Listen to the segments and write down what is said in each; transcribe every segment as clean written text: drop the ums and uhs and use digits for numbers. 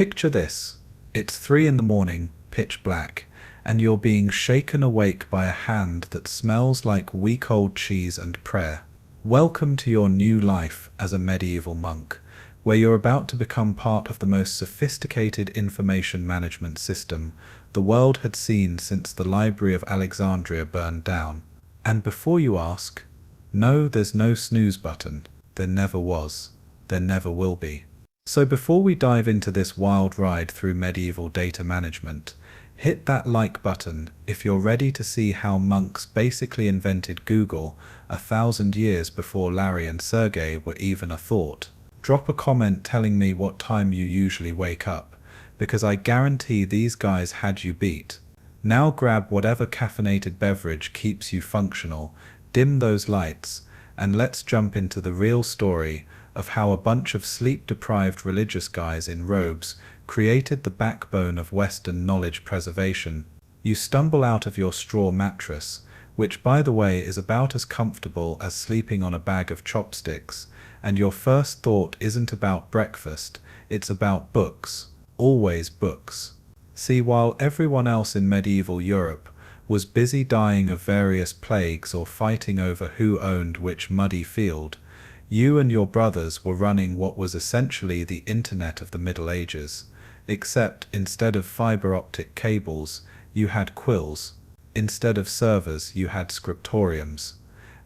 Picture this. It's 3 in the morning, pitch black, and you're being shaken awake by a hand that smells like week-old cheese and prayer. Welcome to your new life as a medieval monk, where you're about to become part of the most sophisticated information management system the world had seen since the Library of Alexandria burned down. And before you ask, no, there's no snooze button. There never was. There never will be. So before we dive into this wild ride through medieval data management, hit that like button if you're ready to see how monks basically invented Google 1,000 years before Larry and Sergey were even a thought. Drop a comment telling me what time you usually wake up, because I guarantee these guys had you beat. Now grab whatever caffeinated beverage keeps you functional, dim those lights, and let's jump into the real story of how a bunch of sleep-deprived religious guys in robes created the backbone of Western knowledge preservation. You stumble out of your straw mattress, which by the way is about as comfortable as sleeping on a bag of chopsticks, and your first thought isn't about breakfast, it's about books. Always books. See, while everyone else in medieval Europe was busy dying of various plagues or fighting over who owned which muddy field, you and your brothers were running what was essentially the internet of the Middle Ages, except instead of fiber optic cables, you had quills, instead of servers you had scriptoriums,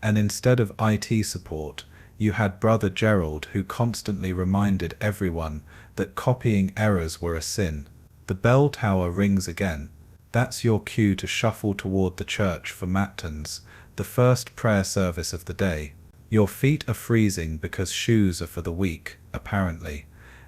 and instead of IT support, you had Brother Gerald who constantly reminded everyone that copying errors were a sin. The bell tower rings again. That's your cue to shuffle toward the church for matins, the first prayer service of the day. Your feet are freezing because shoes are for the weak, apparently,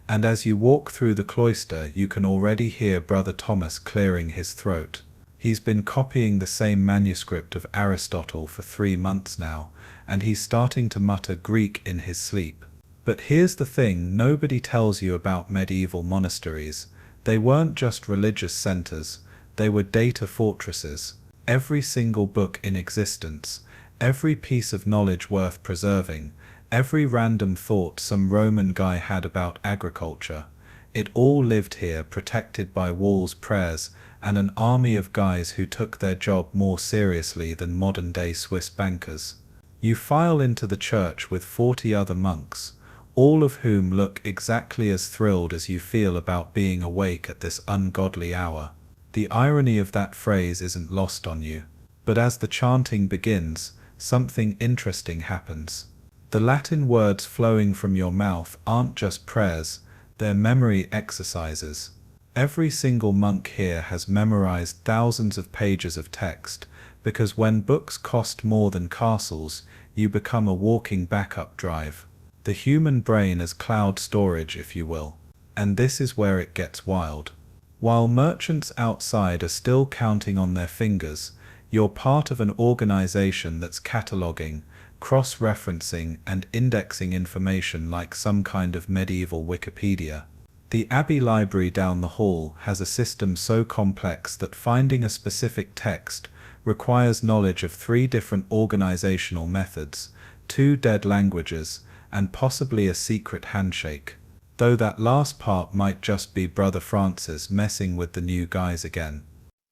and as you walk through the cloister you can already hear Brother Thomas clearing his throat. He's been copying the same manuscript of Aristotle for 3 months now, and he's starting to mutter Greek in his sleep. But here's the thing nobody tells you about medieval monasteries. They weren't just religious centers, they were data fortresses. Every single book in existence, every piece of knowledge worth preserving, every random thought some Roman guy had about agriculture, it all lived here protected by walls, prayers, and an army of guys who took their job more seriously than modern-day Swiss bankers. You file into the church with 40 other monks, all of whom look exactly as thrilled as you feel about being awake at this ungodly hour. The irony of that phrase isn't lost on you. But as the chanting begins, something interesting happens. The Latin words flowing from your mouth aren't just prayers, they're memory exercises. Every single monk here has memorized thousands of pages of text, because when books cost more than castles, you become a walking backup drive. The human brain as cloud storage, if you will. And this is where it gets wild. While merchants outside are still counting on their fingers, you're part of an organization that's cataloging, cross-referencing, and indexing information like some kind of medieval Wikipedia. The Abbey Library down the hall has a system so complex that finding a specific text requires knowledge of 3 different organizational methods, 2 dead languages, and possibly a secret handshake. Though that last part might just be Brother Francis messing with the new guys again.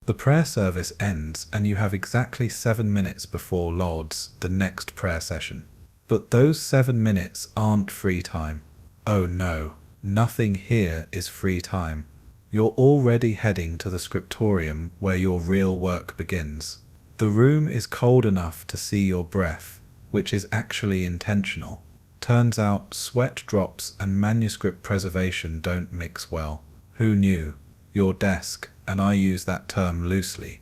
The prayer service ends and you have exactly 7 minutes before Lauds, the next prayer session. But those 7 minutes aren't free time. Oh no, nothing here is free time. You're already heading to the scriptorium where your real work begins. The room is cold enough to see your breath, which is actually intentional. Turns out sweat drops and manuscript preservation don't mix well. Who knew? Your desk, and I use that term loosely,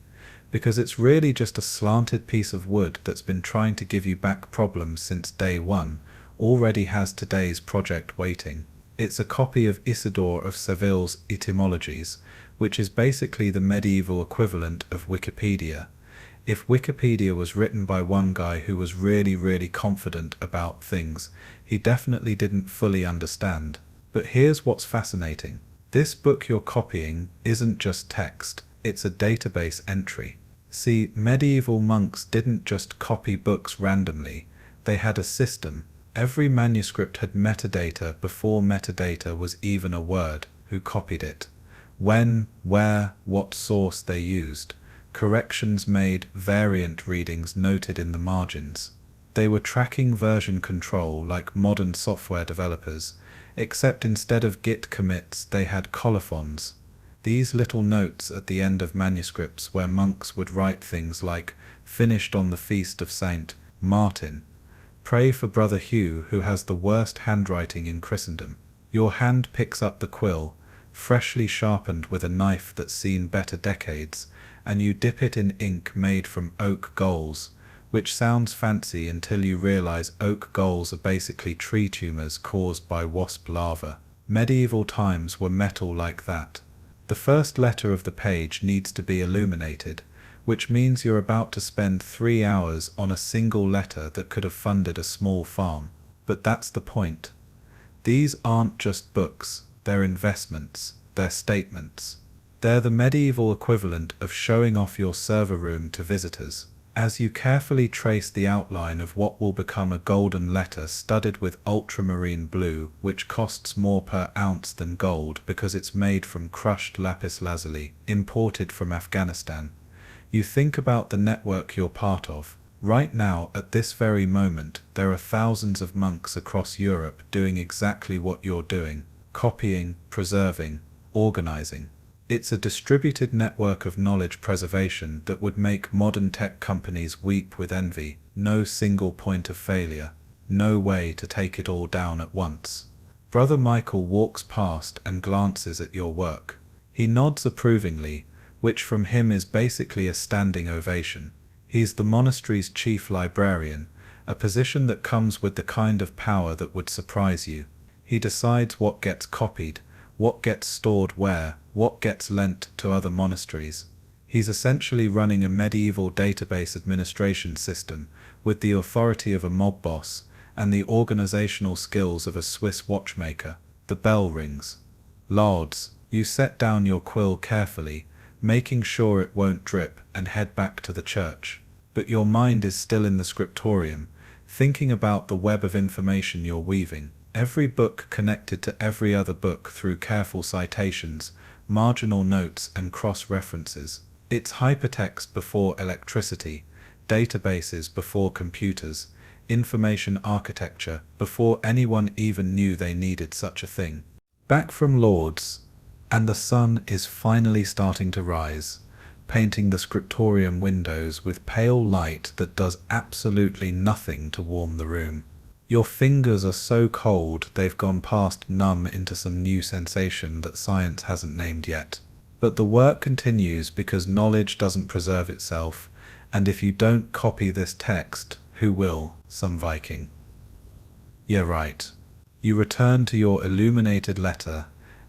because it's really just a slanted piece of wood that's been trying to give you back problems since day 1, already has today's project waiting. It's a copy of Isidore of Seville's Etymologies, which is basically the medieval equivalent of Wikipedia. If Wikipedia was written by one guy who was really confident about things, he definitely didn't fully understand. But here's what's fascinating. This book you're copying isn't just text, it's a database entry. See, medieval monks didn't just copy books randomly, they had a system. Every manuscript had metadata before metadata was even a word. who copied it, when, where, what source they used, corrections made, variant readings noted in the margins. They were tracking version control like modern software developers, except instead of git commits they had colophons. These little notes at the end of manuscripts where monks would write things like, "Finished on the feast of Saint Martin. Pray for Brother Hugh who has the worst handwriting in Christendom." Your hand picks up the quill, freshly sharpened with a knife that's seen better decades, and you dip it in ink made from oak galls, which sounds fancy until you realize oak galls are basically tree tumors caused by wasp larvae. Medieval times were metal like that. The first letter of the page needs to be illuminated, which means you're about to spend 3 hours on a single letter that could have funded a small farm. But that's the point. These aren't just books, they're investments, they're statements. They're the medieval equivalent of showing off your server room to visitors. As you carefully trace the outline of what will become a golden letter studded with ultramarine blue, which costs more per ounce than gold because it's made from crushed lapis lazuli, imported from Afghanistan, you think about the network you're part of. Right now, at this very moment, there are thousands of monks across Europe doing exactly what you're doing, copying, preserving, organizing. It's a distributed network of knowledge preservation that would make modern tech companies weep with envy. No single point of failure, no way to take it all down at once. Brother Michael walks past and glances at your work. He nods approvingly, which from him is basically a standing ovation. He's the monastery's chief librarian, a position that comes with the kind of power that would surprise you. He decides what gets copied, what gets stored where, what gets lent to other monasteries. He's essentially running a medieval database administration system with the authority of a mob boss and the organizational skills of a Swiss watchmaker. The bell rings. Lords, you set down your quill carefully, making sure it won't drip, and head back to the church. But your mind is still in the scriptorium, thinking about the web of information you're weaving. Every book connected to every other book through careful citations, marginal notes and cross-references. It's hypertext before electricity, databases before computers, information architecture before anyone even knew they needed such a thing. Back from Lord's, and the sun is finally starting to rise, painting the scriptorium windows with pale light that does absolutely nothing to warm the room. Your fingers are so cold they've gone past numb into some new sensation that science hasn't named yet. But the work continues because knowledge doesn't preserve itself, and if you don't copy this text, who will? Some Viking. Yeah, right. You return to your illuminated letter,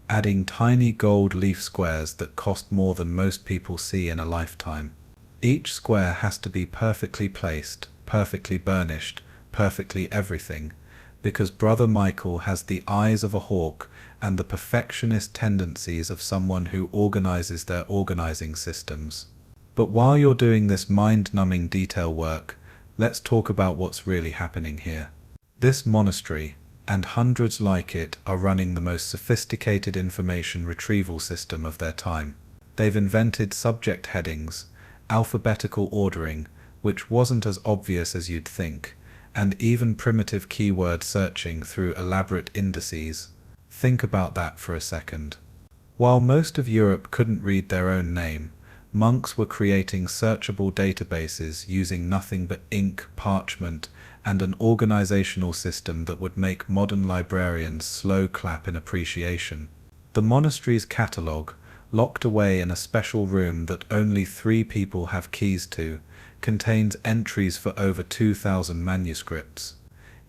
adding tiny gold leaf squares that cost more than most people see in a lifetime. Each square has to be perfectly placed, perfectly burnished, perfectly everything, because Brother Michael has the eyes of a hawk and the perfectionist tendencies of someone who organizes their organizing systems. But while you're doing this mind-numbing detail work, let's talk about what's really happening here. This monastery, and hundreds like it, are running the most sophisticated information retrieval system of their time. They've invented subject headings, alphabetical ordering, which wasn't as obvious as you'd think, and even primitive keyword searching through elaborate indices. Think about that for a second. While most of Europe couldn't read their own name, monks were creating searchable databases using nothing but ink, parchment, and an organizational system that would make modern librarians slow clap in appreciation. The monastery's catalogue, locked away in a special room that only 3 people have keys to, contains entries for over 2,000 manuscripts.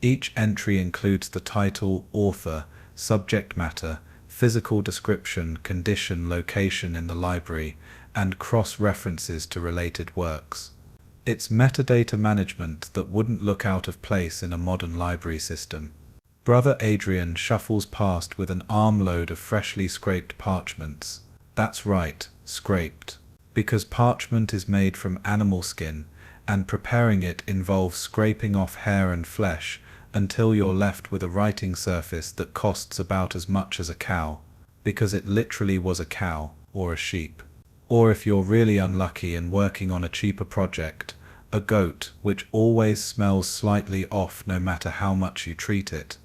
Each entry includes the title, author, subject matter, physical description, condition, location in the library, and cross-references to related works. It's metadata management that wouldn't look out of place in a modern library system. Brother Adrian shuffles past with an armload of freshly scraped parchments. That's right, scraped. Because parchment is made from animal skin, and preparing it involves scraping off hair and flesh until you're left with a writing surface that costs about as much as a cow. because it literally was a cow or a sheep. Or if you're really unlucky and working on a cheaper project, a goat, which always smells slightly off no matter how much you treat it.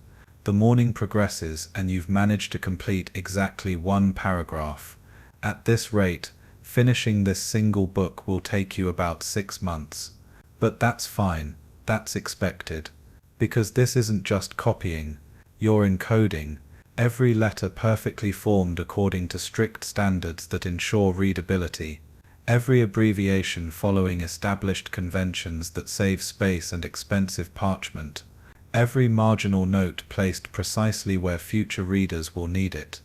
The morning progresses and you've managed to complete exactly one paragraph. At this rate, finishing this single book will take you about 6 months. But that's fine, that's expected. Because this isn't just copying, you're encoding, every letter perfectly formed according to strict standards that ensure readability, every abbreviation following established conventions that save space and expensive parchment, every marginal note placed precisely where future readers will need it.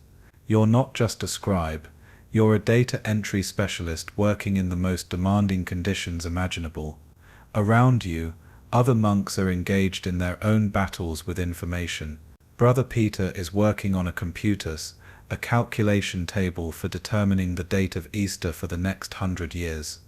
You're not just a scribe, you're a data entry specialist working in the most demanding conditions imaginable. Around you, other monks are engaged in their own battles with information. Brother Peter is working on a computus, a calculation table for determining the date of Easter for the next 100 years.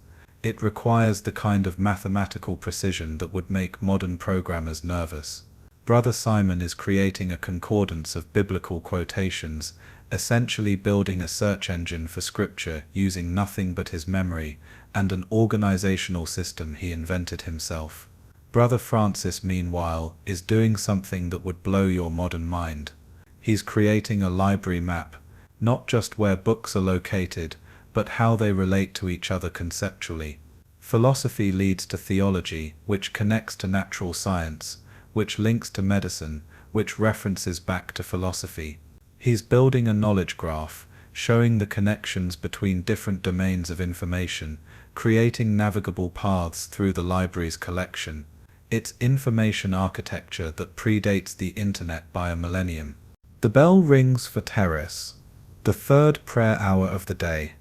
It requires the kind of mathematical precision that would make modern programmers nervous. Brother Simon is creating a concordance of biblical quotations, essentially building a search engine for scripture using nothing but his memory and an organizational system he invented himself. Brother Francis, meanwhile, is doing something that would blow your modern mind. He's creating a library map, not just where books are located, but how they relate to each other conceptually. Philosophy leads to theology, which connects to natural science, which links to medicine, which references back to philosophy. He's building a knowledge graph, showing the connections between different domains of information, creating navigable paths through the library's collection. It's information architecture that predates the internet by a millennium. The bell rings for Terrace, the third prayer hour of the day,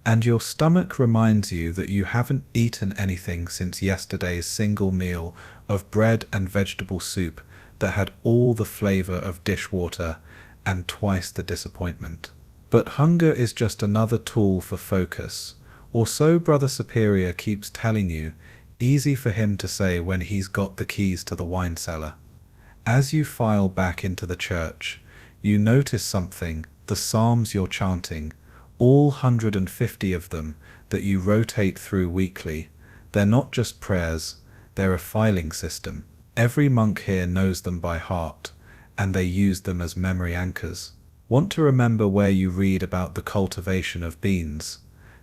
and your stomach reminds you that you haven't eaten anything since yesterday's single meal of bread and vegetable soup that had all the flavor of dishwater and twice the disappointment. But hunger is just another tool for focus, or so Brother Superior keeps telling you, easy for him to say when he's got the keys to the wine cellar. As you file back into the church, you notice something, the psalms you're chanting, all 150 of them that you rotate through weekly. They're not just prayers, they're a filing system. Every monk here knows them by heart, and they use them as memory anchors. Want to remember where you read about the cultivation of beans?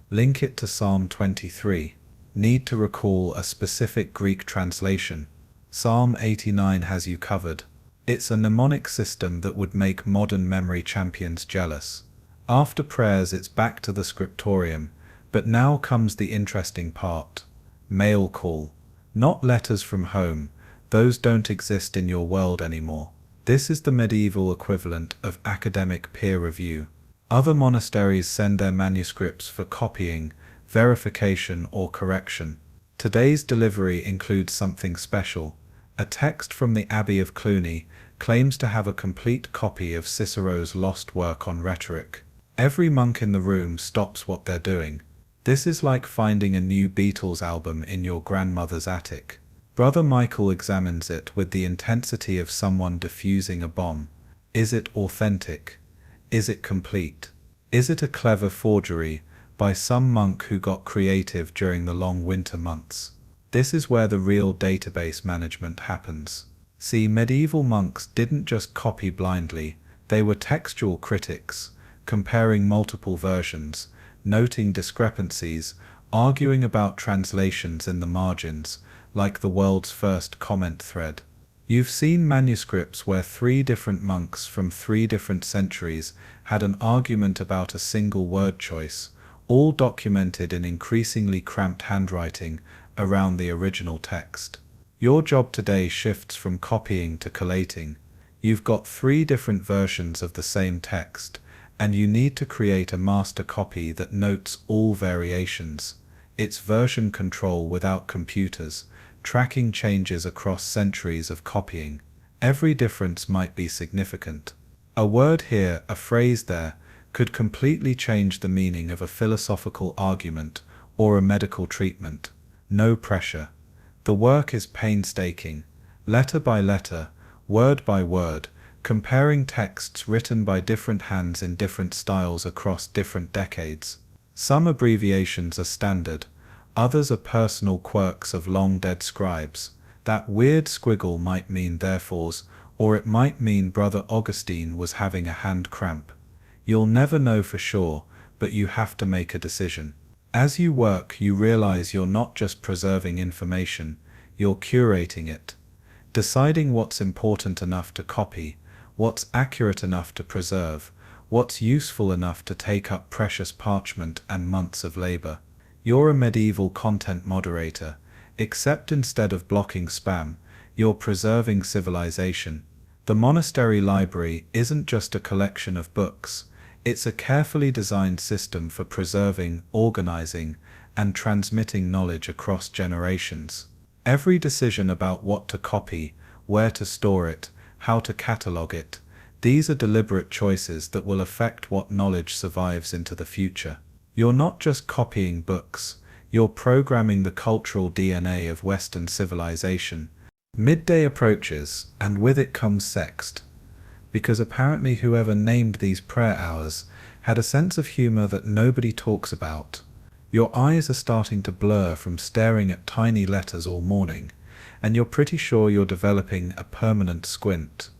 Link it to Psalm 23. Need to recall a specific Greek translation? Psalm 89 has you covered. It's a mnemonic system that would make modern memory champions jealous. After prayers it's back to the scriptorium, but now comes the interesting part. Mail call. Not letters from home, those don't exist in your world anymore. This is the medieval equivalent of academic peer review. Other monasteries send their manuscripts for copying, verification or correction. Today's delivery includes something special. A text from the Abbey of Cluny claims to have a complete copy of Cicero's lost work on rhetoric. Every monk in the room stops what they're doing. This is like finding a new Beatles album in your grandmother's attic. Brother Michael examines it with the intensity of someone defusing a bomb. Is it authentic? Is it complete? Is it a clever forgery by some monk who got creative during the long winter months? This is where the real database management happens. See, medieval monks didn't just copy blindly, they were textual critics, comparing multiple versions, noting discrepancies, arguing about translations in the margins, like the world's first comment thread. You've seen manuscripts where 3 different monks from 3 different centuries had an argument about a single word choice, all documented in increasingly cramped handwriting around the original text. Your job today shifts from copying to collating. You've got 3 different versions of the same text, and you need to create a master copy that notes all variations. It's version control without computers, tracking changes across centuries of copying. Every difference might be significant. A word here, a phrase there, could completely change the meaning of a philosophical argument or a medical treatment. No pressure. The work is painstaking. Letter by letter, word by word, comparing texts written by different hands in different styles across different decades. Some abbreviations are standard, others are personal quirks of long-dead scribes. That weird squiggle might mean therefores, or it might mean Brother Augustine was having a hand cramp. You'll never know for sure, but you have to make a decision. As you work, you realize you're not just preserving information, you're curating it. Deciding what's important enough to copy, what's accurate enough to preserve, what's useful enough to take up precious parchment and months of labor. You're a medieval content moderator, except instead of blocking spam, you're preserving civilization. The monastery library isn't just a collection of books, it's a carefully designed system for preserving, organizing, and transmitting knowledge across generations. Every decision about what to copy, where to store it, how to catalog it, these are deliberate choices that will affect what knowledge survives into the future. You're not just copying books, you're programming the cultural DNA of Western civilization. Midday approaches, and with it comes sext. Because apparently whoever named these prayer hours had a sense of humor that nobody talks about. Your eyes are starting to blur from staring at tiny letters all morning, and you're pretty sure you're developing a permanent squint.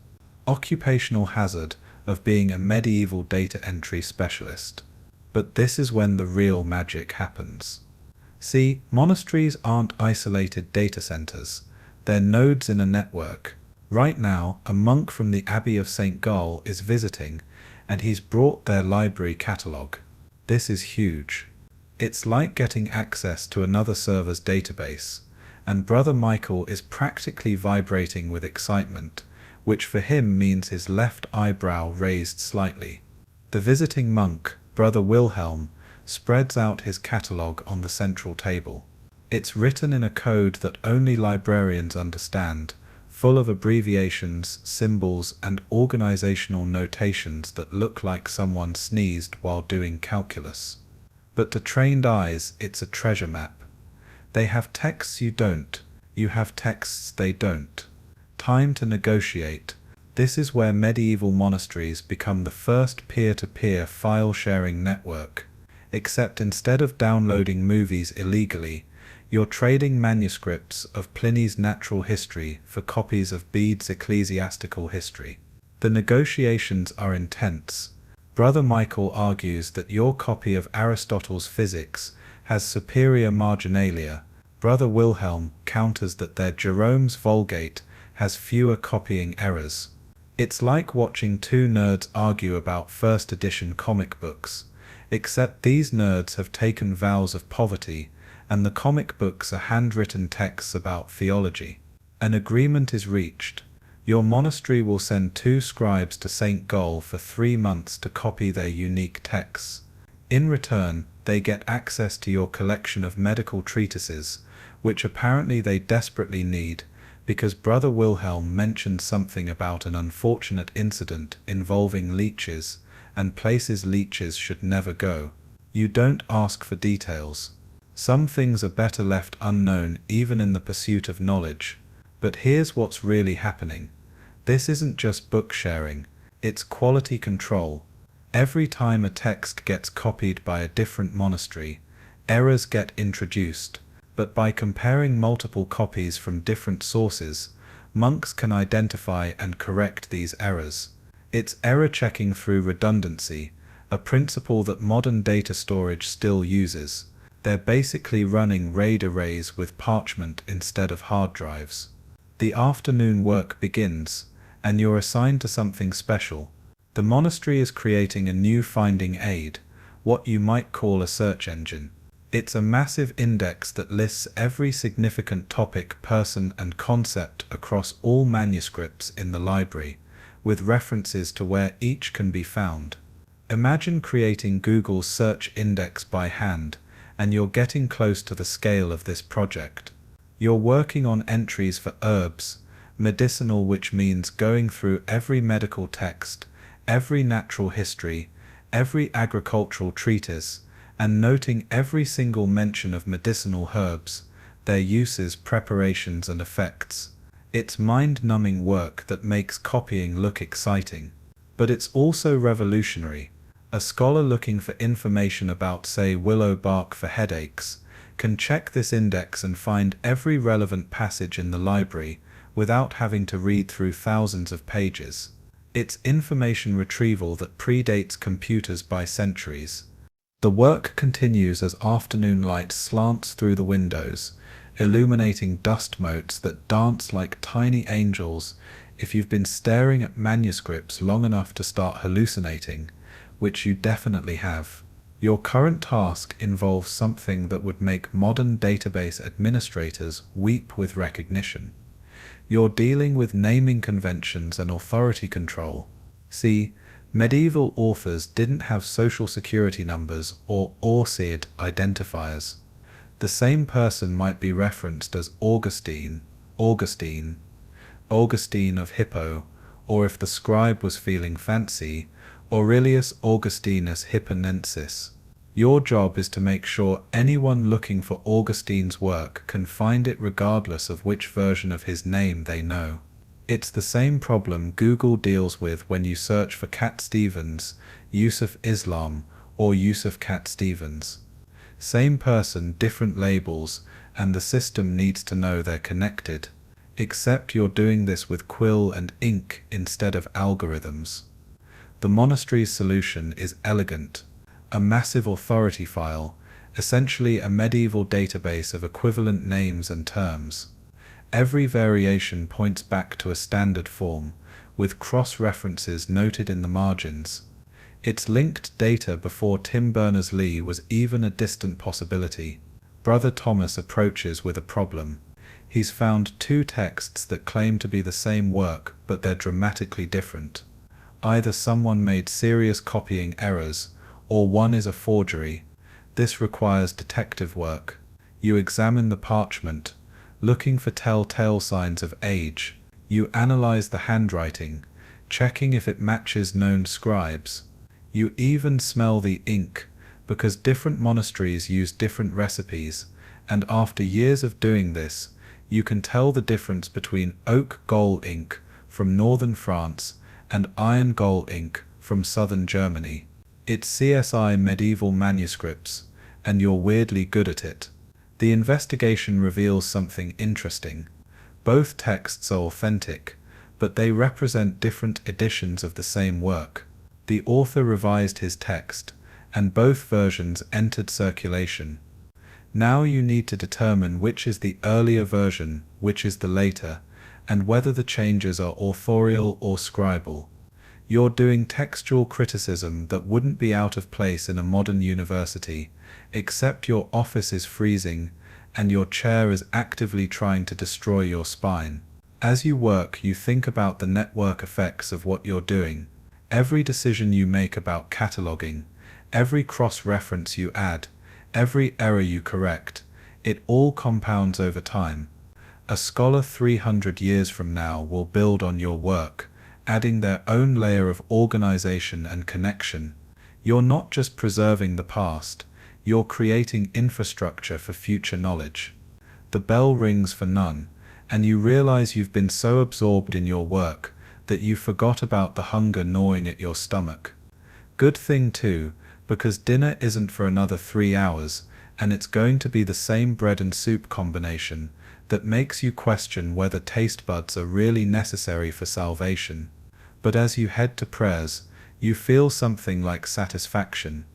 Occupational hazard of being a medieval data entry specialist. But this is when the real magic happens. See, monasteries aren't isolated data centers, they're nodes in a network. Right now, a monk from the Abbey of St. Gall is visiting, and he's brought their library catalogue. This is huge. It's like getting access to another server's database, and Brother Michael is practically vibrating with excitement, which for him means his left eyebrow raised slightly. The visiting monk, Brother Wilhelm, spreads out his catalogue on the central table. It's written in a code that only librarians understand, full of abbreviations, symbols, and organizational notations that look like someone sneezed while doing calculus. But to trained eyes, it's a treasure map. They have texts you don't, you have texts they don't. Time to negotiate. This is where medieval monasteries become the first peer-to-peer file-sharing network. Except instead of downloading movies illegally, you're trading manuscripts of Pliny's natural history for copies of Bede's ecclesiastical history. The negotiations are intense. Brother Michael argues that your copy of Aristotle's physics has superior marginalia. Brother Wilhelm counters that their Jerome's Vulgate has fewer copying errors. It's like watching two nerds argue about first edition comic books, except these nerds have taken vows of poverty, and the comic books are handwritten texts about theology. An agreement is reached. Your monastery will send 2 scribes to St. Gall for 3 months to copy their unique texts. In return, they get access to your collection of medical treatises, which apparently they desperately need, because Brother Wilhelm mentioned something about an unfortunate incident involving leeches, and places leeches should never go. You don't ask for details. Some things are better left unknown even in the pursuit of knowledge. But here's what's really happening. This isn't just book sharing, it's quality control. Every time a text gets copied by a different monastery, errors get introduced, but by comparing multiple copies from different sources, monks can identify and correct these errors. It's error checking through redundancy, a principle that modern data storage still uses. They're basically running RAID arrays with parchment instead of hard drives. The afternoon work begins, and you're assigned to something special. The monastery is creating a new finding aid, what you might call a search engine. It's a massive index that lists every significant topic, person, and concept across all manuscripts in the library, with references to where each can be found. Imagine creating Google's search index by hand, and you're getting close to the scale of this project. You're working on entries for herbs, medicinal, which means going through every medical text, every natural history, every agricultural treatise, and noting every single mention of medicinal herbs, their uses, preparations, and effects. It's mind-numbing work that makes copying look exciting. But it's also revolutionary. A scholar looking for information about, say, willow bark for headaches, can check this index and find every relevant passage in the library without having to read through thousands of pages. It's information retrieval that predates computers by centuries. The work continues as afternoon light slants through the windows, illuminating dust motes that dance like tiny angels. If you've been staring at manuscripts long enough to start hallucinating, which you definitely have, your current task involves something that would make modern database administrators weep with recognition. You're dealing with naming conventions and authority control. See, medieval authors didn't have social security numbers or ORCID identifiers. The same person might be referenced as Augustine of Hippo, or if the scribe was feeling fancy, Aurelius Augustinus Hipponensis. Your job is to make sure anyone looking for Augustine's work can find it regardless of which version of his name they know. It's the same problem Google deals with when you search for Cat Stevens, Yusuf Islam, or Yusuf Cat Stevens. Same person, different labels, and the system needs to know they're connected. Except you're doing this with quill and ink instead of algorithms. The monastery's solution is elegant. A massive authority file, essentially a medieval database of equivalent names and terms. Every variation points back to a standard form, with cross-references noted in the margins. It's linked data before Tim Berners-Lee was even a distant possibility. Brother Thomas approaches with a problem. He's found two texts that claim to be the same work, but they're dramatically different. Either someone made serious copying errors, or one is a forgery. This requires detective work. You examine the parchment, looking for telltale signs of age. You analyze the handwriting, checking if it matches known scribes. You even smell the ink, because different monasteries use different recipes, and after years of doing this, you can tell the difference between oak gall ink from northern France and iron gall ink from southern Germany. It's CSI medieval manuscripts, and you're weirdly good at it. The investigation reveals something interesting. Both texts are authentic, but they represent different editions of the same work. The author revised his text, and both versions entered circulation. Now you need to determine which is the earlier version, which is the later, and whether the changes are authorial or scribal. You're doing textual criticism that wouldn't be out of place in a modern university, except your office is freezing, and your chair is actively trying to destroy your spine. As you work, you think about the network effects of what you're doing. Every decision you make about cataloging, every cross-reference you add, every error you correct, it all compounds over time. A scholar 300 years from now will build on your work, adding their own layer of organization and connection. You're not just preserving the past, you're creating infrastructure for future knowledge. The bell rings for none, and you realize you've been so absorbed in your work that you forgot about the hunger gnawing at your stomach. Good thing too, because dinner isn't for another 3 hours, and it's going to be the same bread and soup combination that makes you question whether taste buds are really necessary for salvation. But as you head to prayers, you feel something like satisfaction.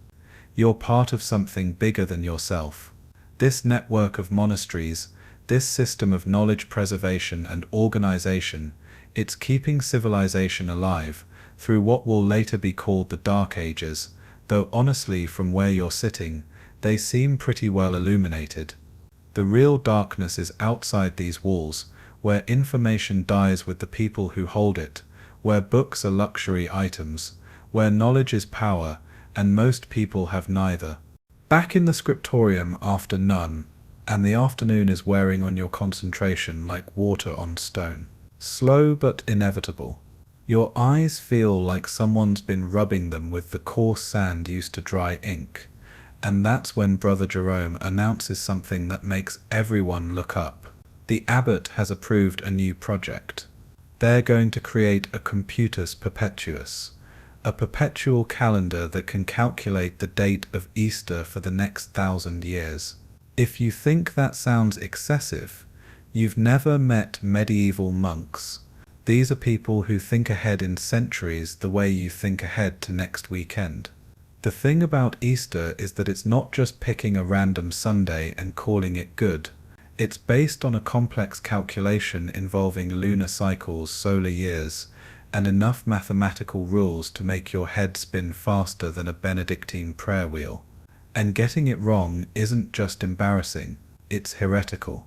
You're part of something bigger than yourself. This network of monasteries, this system of knowledge preservation and organization, it's keeping civilization alive through what will later be called the Dark Ages, though honestly from where you're sitting, they seem pretty well illuminated. The real darkness is outside these walls, where information dies with the people who hold it, where books are luxury items, where knowledge is power, and most people have neither. Back in the scriptorium after none, and the afternoon is wearing on your concentration like water on stone. Slow but inevitable. Your eyes feel like someone's been rubbing them with the coarse sand used to dry ink. And that's when Brother Jerome announces something that makes everyone look up. The abbot has approved a new project. They're going to create a computus perpetuus, a perpetual calendar that can calculate the date of Easter for the next 1,000 years. If you think that sounds excessive, you've never met medieval monks. These are people who think ahead in centuries the way you think ahead to next weekend. The thing about Easter is that it's not just picking a random Sunday and calling it good. It's based on a complex calculation involving lunar cycles, solar years, and enough mathematical rules to make your head spin faster than a Benedictine prayer wheel. And getting it wrong isn't just embarrassing, it's heretical.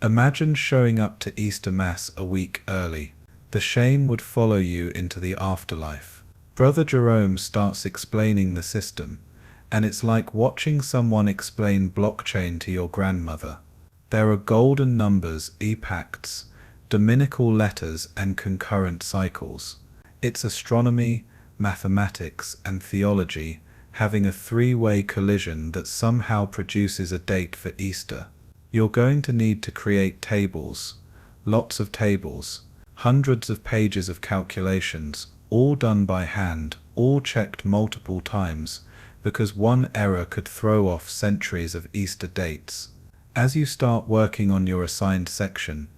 Imagine showing up to Easter Mass a week early. The shame would follow you into the afterlife. Brother Jerome starts explaining the system, and it's like watching someone explain blockchain to your grandmother. There are golden numbers, epochs, dominical letters, and concurrent cycles. It's astronomy, mathematics, and theology having a three-way collision that somehow produces a date for Easter. You're going to need to create tables, lots of tables, hundreds of pages of calculations, all done by hand, all checked multiple times, because one error could throw off centuries of Easter dates. As you start working on your assigned section,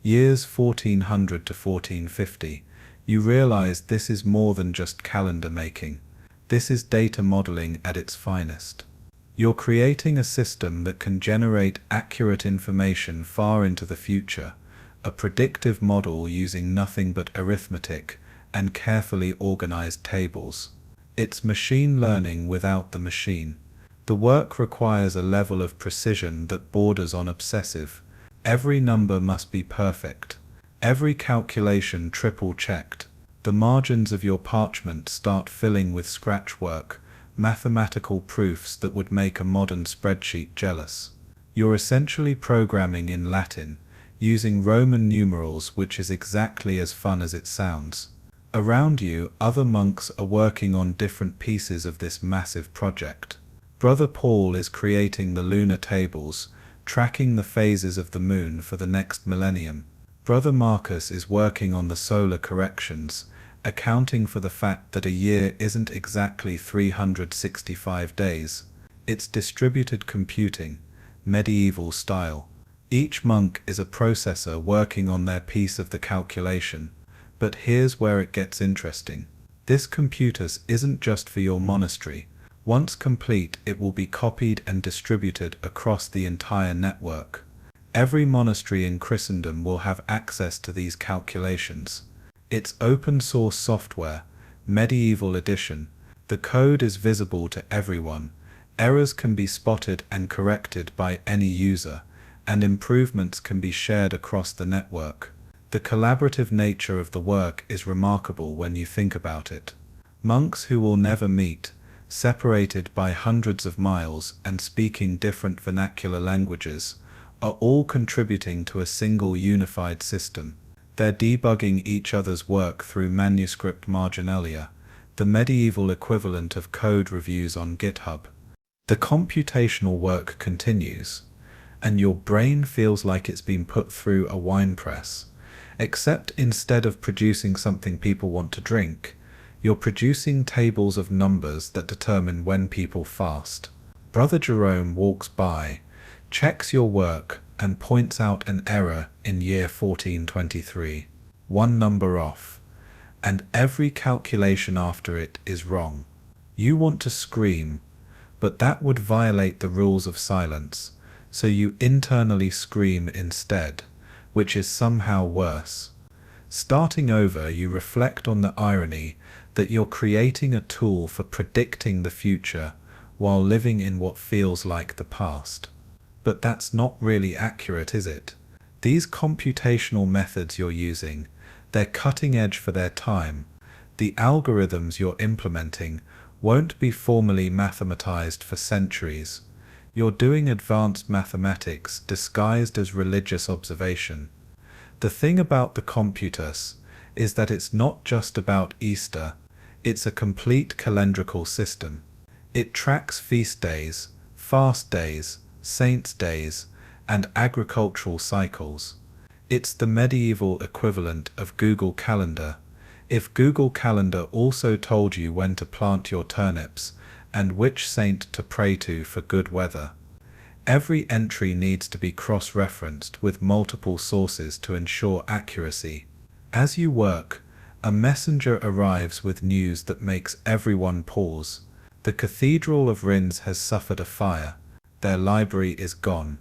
years 1400 to 1450, you realize this is more than just calendar making. This is data modeling at its finest. You're creating a system that can generate accurate information far into the future, a predictive model using nothing but arithmetic and carefully organized tables. It's machine learning without the machine. The work requires a level of precision that borders on obsessive. Every number must be perfect. Every calculation triple-checked. The margins of your parchment start filling with scratch work, mathematical proofs that would make a modern spreadsheet jealous. You're essentially programming in Latin, using Roman numerals, which is exactly as fun as it sounds. Around you, other monks are working on different pieces of this massive project. Brother Paul is creating the lunar tables, tracking the phases of the moon for the next millennium. Brother Marcus is working on the solar corrections, accounting for the fact that a year isn't exactly 365 days. It's distributed computing, medieval style. Each monk is a processor working on their piece of the calculation. But here's where it gets interesting. This computus isn't just for your monastery. Once complete, it will be copied and distributed across the entire network. Every monastery in Christendom will have access to these calculations. It's open source software, medieval edition. The code is visible to everyone. Errors can be spotted and corrected by any user, and improvements can be shared across the network. The collaborative nature of the work is remarkable when you think about it. Monks who will never meet, separated by hundreds of miles and speaking different vernacular languages, are all contributing to a single unified system. They're debugging each other's work through manuscript marginalia, the medieval equivalent of code reviews on GitHub. The computational work continues, and your brain feels like it's been put through a wine press. Except instead of producing something people want to drink, you're producing tables of numbers that determine when people fast. Brother Jerome walks by, checks your work, and points out an error in year 1423. One number off, and every calculation after it is wrong. You want to scream, but that would violate the rules of silence, so you internally scream instead, which is somehow worse. Starting over, you reflect on the irony that you're creating a tool for predicting the future while living in what feels like the past. But that's not really accurate, is it? These computational methods you're using, they're cutting edge for their time. The algorithms you're implementing won't be formally mathematized for centuries. You're doing advanced mathematics disguised as religious observation. The thing about the computus is that it's not just about Easter, it's a complete calendrical system. It tracks feast days, fast days, saints' days, and agricultural cycles. It's the medieval equivalent of Google Calendar. If Google Calendar also told you when to plant your turnips and which saint to pray to for good weather. Every entry needs to be cross-referenced with multiple sources to ensure accuracy. As you work, a messenger arrives with news that makes everyone pause. The Cathedral of Rins has suffered a fire. Their library is gone.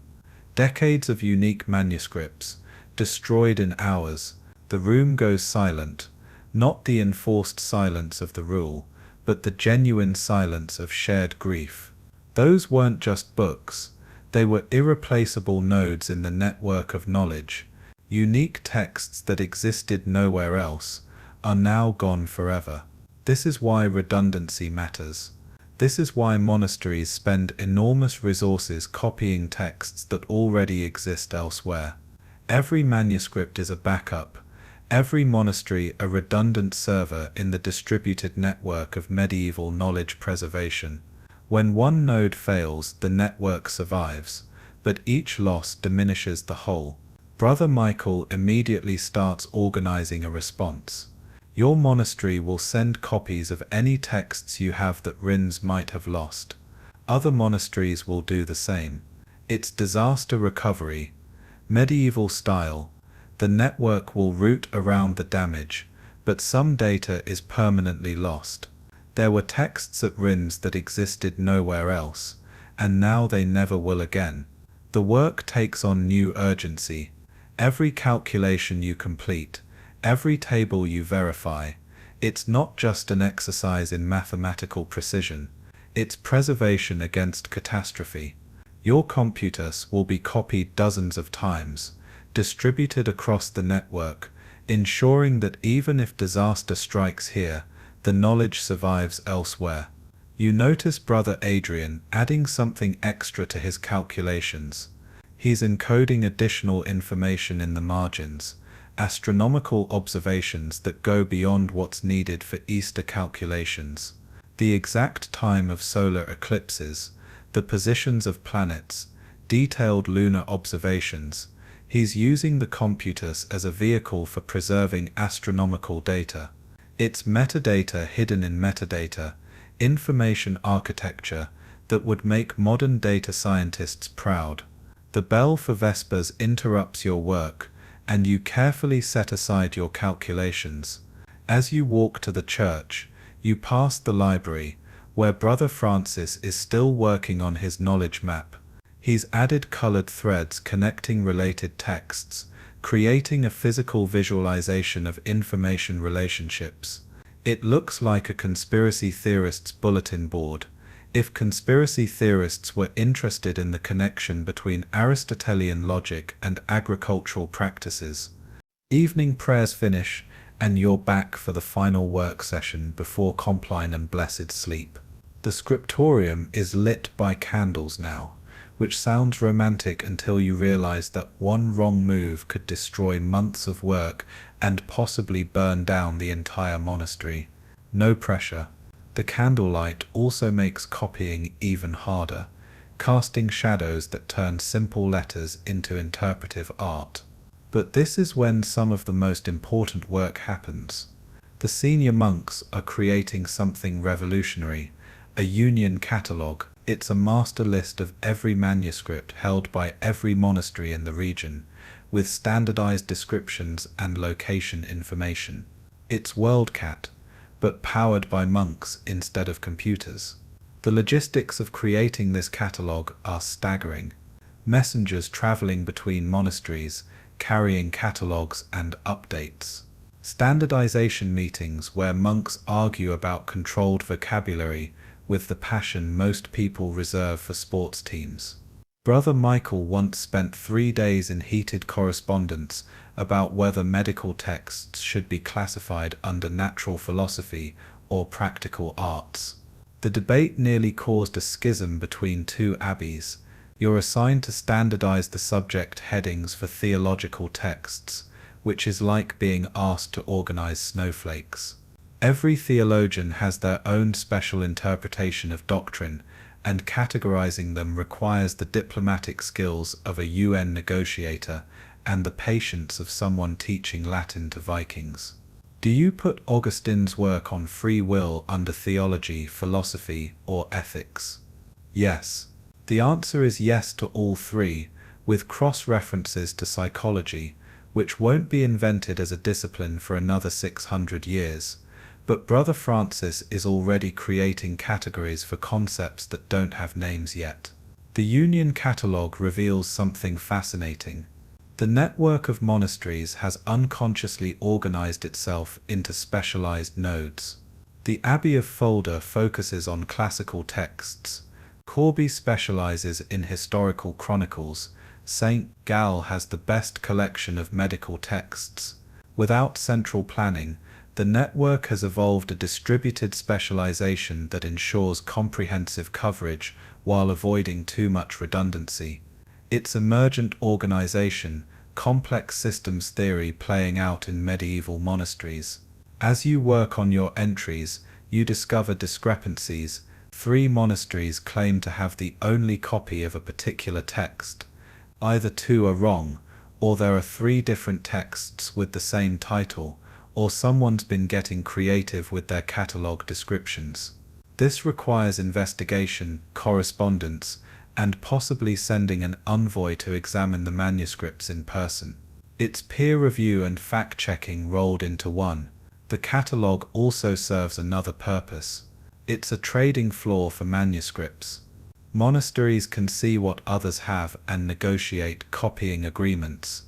Decades of unique manuscripts, destroyed in hours. The room goes silent, not the enforced silence of the rule, but the genuine silence of shared grief. Those weren't just books. They were irreplaceable nodes in the network of knowledge. Unique texts that existed nowhere else are now gone forever. This is why redundancy matters. This is why monasteries spend enormous resources copying texts that already exist elsewhere. Every manuscript is a backup, every monastery a redundant server in the distributed network of medieval knowledge preservation. When one node fails, the network survives, but each loss diminishes the whole. Brother Michael immediately starts organizing a response. Your monastery will send copies of any texts you have that Rins might have lost. Other monasteries will do the same. It's disaster recovery, medieval style. The network will route around the damage, but some data is permanently lost. There were texts at Rins that existed nowhere else, and now they never will again. The work takes on new urgency. Every calculation you complete, every table you verify, it's not just an exercise in mathematical precision, it's preservation against catastrophe. Your computus will be copied dozens of times, distributed across the network, ensuring that even if disaster strikes here, the knowledge survives elsewhere. You notice Brother Adrian adding something extra to his calculations. He's encoding additional information in the margins, astronomical observations that go beyond what's needed for Easter calculations. The exact time of solar eclipses, the positions of planets, detailed lunar observations. He's using the computus as a vehicle for preserving astronomical data. It's metadata hidden in metadata, information architecture that would make modern data scientists proud. The bell for Vespers interrupts your work, and you carefully set aside your calculations. As you walk to the church, you pass the library, where Brother Francis is still working on his knowledge map. He's added colored threads connecting related texts, creating a physical visualization of information relationships. It looks like a conspiracy theorist's bulletin board, if conspiracy theorists were interested in the connection between Aristotelian logic and agricultural practices. Evening prayers finish, and you're back for the final work session before Compline and blessed sleep. The scriptorium is lit by candles now, which sounds romantic until you realize that one wrong move could destroy months of work and possibly burn down the entire monastery. No pressure. The candlelight also makes copying even harder, casting shadows that turn simple letters into interpretive art. But this is when some of the most important work happens. The senior monks are creating something revolutionary, a union catalogue. It's a master list of every manuscript held by every monastery in the region, with standardized descriptions and location information. It's WorldCat, but powered by monks instead of computers. The logistics of creating this catalogue are staggering. Messengers traveling between monasteries, carrying catalogues and updates. Standardization meetings where monks argue about controlled vocabulary with the passion most people reserve for sports teams. Brother Michael once spent 3 days in heated correspondence about whether medical texts should be classified under natural philosophy or practical arts. The debate nearly caused a schism between two abbeys. You're assigned to standardize the subject headings for theological texts, which is like being asked to organize snowflakes. Every theologian has their own special interpretation of doctrine, and categorizing them requires the diplomatic skills of a UN negotiator and the patience of someone teaching Latin to Vikings. Do you put Augustine's work on free will under theology, philosophy, or ethics? Yes. The answer is yes to all three, with cross-references to psychology, which won't be invented as a discipline for another 600 years. But Brother Francis is already creating categories for concepts that don't have names yet. The Union Catalogue reveals something fascinating. The network of monasteries has unconsciously organized itself into specialized nodes. The Abbey of Fulda focuses on classical texts. Corby specializes in historical chronicles. St. Gall has the best collection of medical texts. Without central planning, the network has evolved a distributed specialization that ensures comprehensive coverage while avoiding too much redundancy. Its emergent organization, complex systems theory playing out in medieval monasteries. As you work on your entries, you discover discrepancies. 3 monasteries claim to have the only copy of a particular text. Either 2 are wrong, or there are 3 different texts with the same title, or someone's been getting creative with their catalogue descriptions. This requires investigation, correspondence, and possibly sending an envoy to examine the manuscripts in person. It's peer review and fact-checking rolled into one. The catalogue also serves another purpose. It's a trading floor for manuscripts. Monasteries can see what others have and negotiate copying agreements.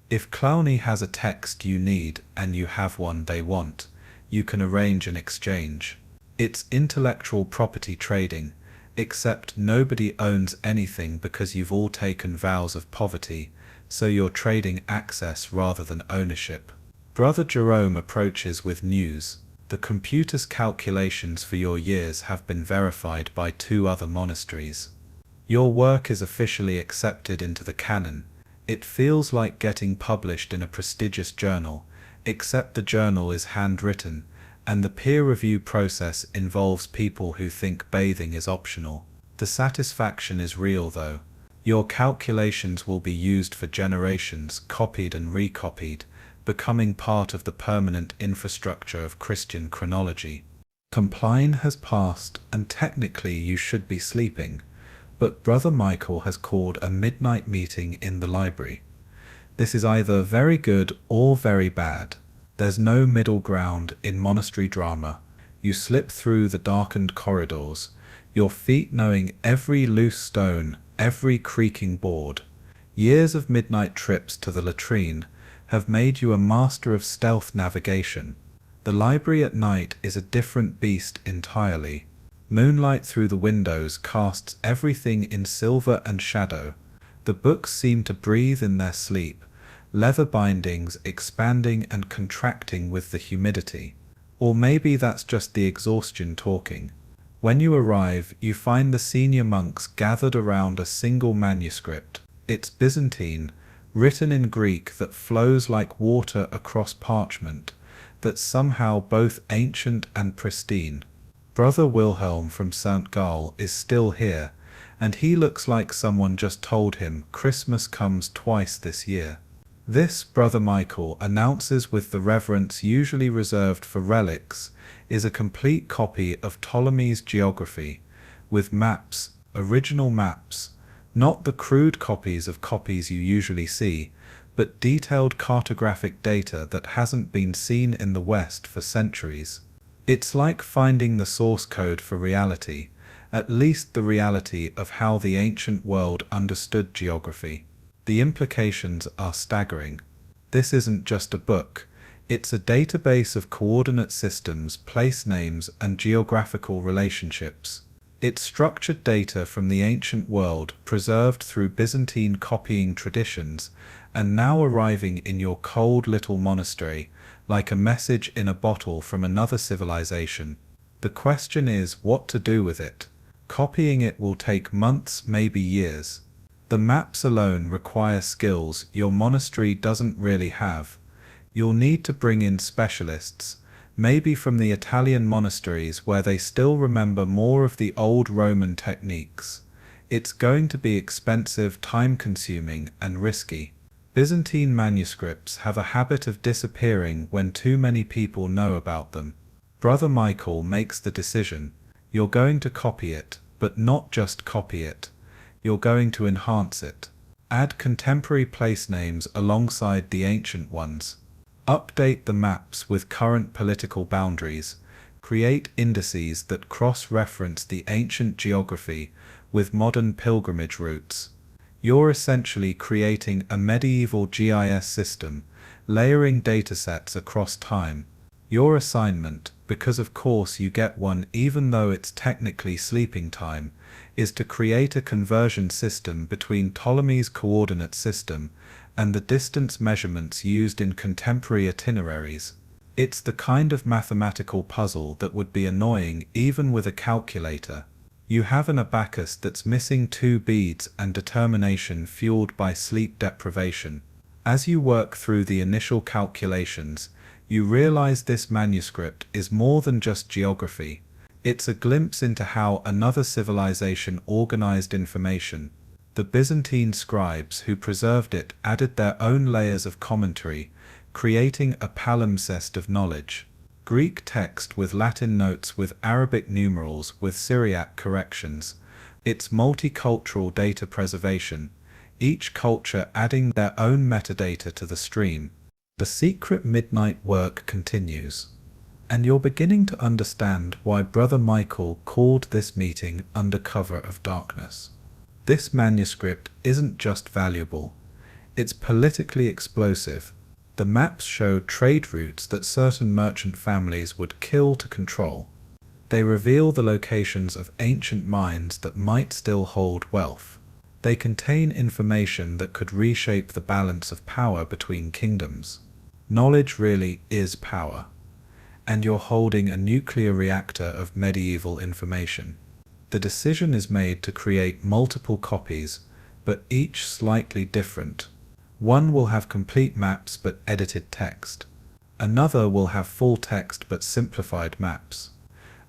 If Clowney has a text you need and you have one they want, you can arrange an exchange. It's intellectual property trading, except nobody owns anything because you've all taken vows of poverty, so you're trading access rather than ownership. Brother Jerome approaches with news. The computer's calculations for your years have been verified by 2 other monasteries. Your work is officially accepted into the canon. It feels like getting published in a prestigious journal, except the journal is handwritten, and the peer review process involves people who think bathing is optional. The satisfaction is real though. Your calculations will be used for generations, copied and recopied, becoming part of the permanent infrastructure of Christian chronology. Compline has passed, and technically you should be sleeping, but Brother Michael has called a midnight meeting in the library. This is either very good or very bad. There's no middle ground in monastery drama. You slip through the darkened corridors, your feet knowing every loose stone, every creaking board. Years of midnight trips to the latrine have made you a master of stealth navigation. The library at night is a different beast entirely. Moonlight through the windows casts everything in silver and shadow. The books seem to breathe in their sleep, leather bindings expanding and contracting with the humidity. Or maybe that's just the exhaustion talking. When you arrive, you find the senior monks gathered around a single manuscript. It's Byzantine, written in Greek that flows like water across parchment, but somehow both ancient and pristine. Brother Wilhelm from St. Gall is still here, and he looks like someone just told him Christmas comes twice this year. This, Brother Michael announces with the reverence usually reserved for relics, is a complete copy of Ptolemy's geography, with maps, original maps, not the crude copies of copies you usually see, but detailed cartographic data that hasn't been seen in the West for centuries. It's like finding the source code for reality, at least the reality of how the ancient world understood geography. The implications are staggering. This isn't just a book, it's a database of coordinate systems, place names, and geographical relationships. It's structured data from the ancient world, preserved through Byzantine copying traditions, and now arriving in your cold little monastery, like a message in a bottle from another civilization. The question is what to do with it. Copying it will take months, maybe years. The maps alone require skills your monastery doesn't really have. You'll need to bring in specialists, maybe from the Italian monasteries where they still remember more of the old Roman techniques. It's going to be expensive, time-consuming, and risky. Byzantine manuscripts have a habit of disappearing when too many people know about them. Brother Michael makes the decision. You're going to copy it, but not just copy it. You're going to enhance it. Add contemporary place names alongside the ancient ones. Update the maps with current political boundaries. Create indices that cross-reference the ancient geography with modern pilgrimage routes. You're essentially creating a medieval GIS system, layering datasets across time. Your assignment, because of course you get one even though it's technically sleeping time, is to create a conversion system between Ptolemy's coordinate system and the distance measurements used in contemporary itineraries. It's the kind of mathematical puzzle that would be annoying even with a calculator. You have an abacus that's missing 2 beads and determination fueled by sleep deprivation. As you work through the initial calculations, you realize this manuscript is more than just geography. It's a glimpse into how another civilization organized information. The Byzantine scribes who preserved it added their own layers of commentary, creating a palimpsest of knowledge. Greek text with Latin notes with Arabic numerals with Syriac corrections. It's multicultural data preservation, each culture adding their own metadata to the stream. The secret midnight work continues. And you're beginning to understand why Brother Michael called this meeting under cover of darkness. This manuscript isn't just valuable, it's politically explosive. The maps show trade routes that certain merchant families would kill to control. They reveal the locations of ancient mines that might still hold wealth. They contain information that could reshape the balance of power between kingdoms. Knowledge really is power. And you're holding a nuclear reactor of medieval information. The decision is made to create multiple copies, but each slightly different. One will have complete maps but edited text. Another will have full text but simplified maps.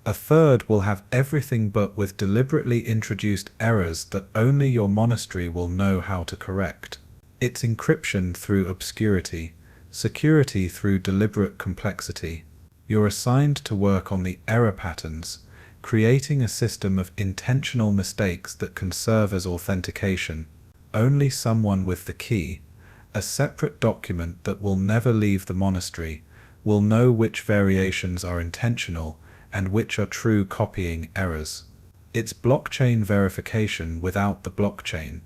A third will have everything but with deliberately introduced errors that only your monastery will know how to correct. It's encryption through obscurity, security through deliberate complexity. You're assigned to work on the error patterns, creating a system of intentional mistakes that can serve as authentication. Only someone with the key, a separate document that will never leave the monastery, will know which variations are intentional and which are true copying errors. It's blockchain verification without the blockchain,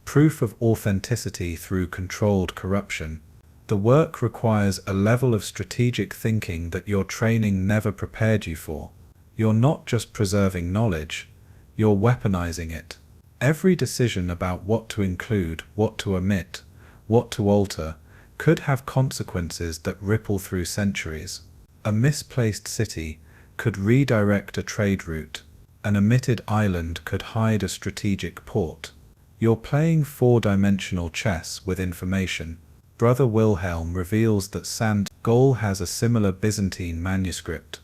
proof of authenticity through controlled corruption. The work requires a level of strategic thinking that your training never prepared you for. You're not just preserving knowledge, you're weaponizing it. Every decision about what to include, what to omit, what to alter, could have consequences that ripple through centuries. A misplaced city could redirect a trade route. An omitted island could hide a strategic port. You're playing 4-dimensional chess with information. Brother Wilhelm reveals that Sant Gol has a similar Byzantine manuscript,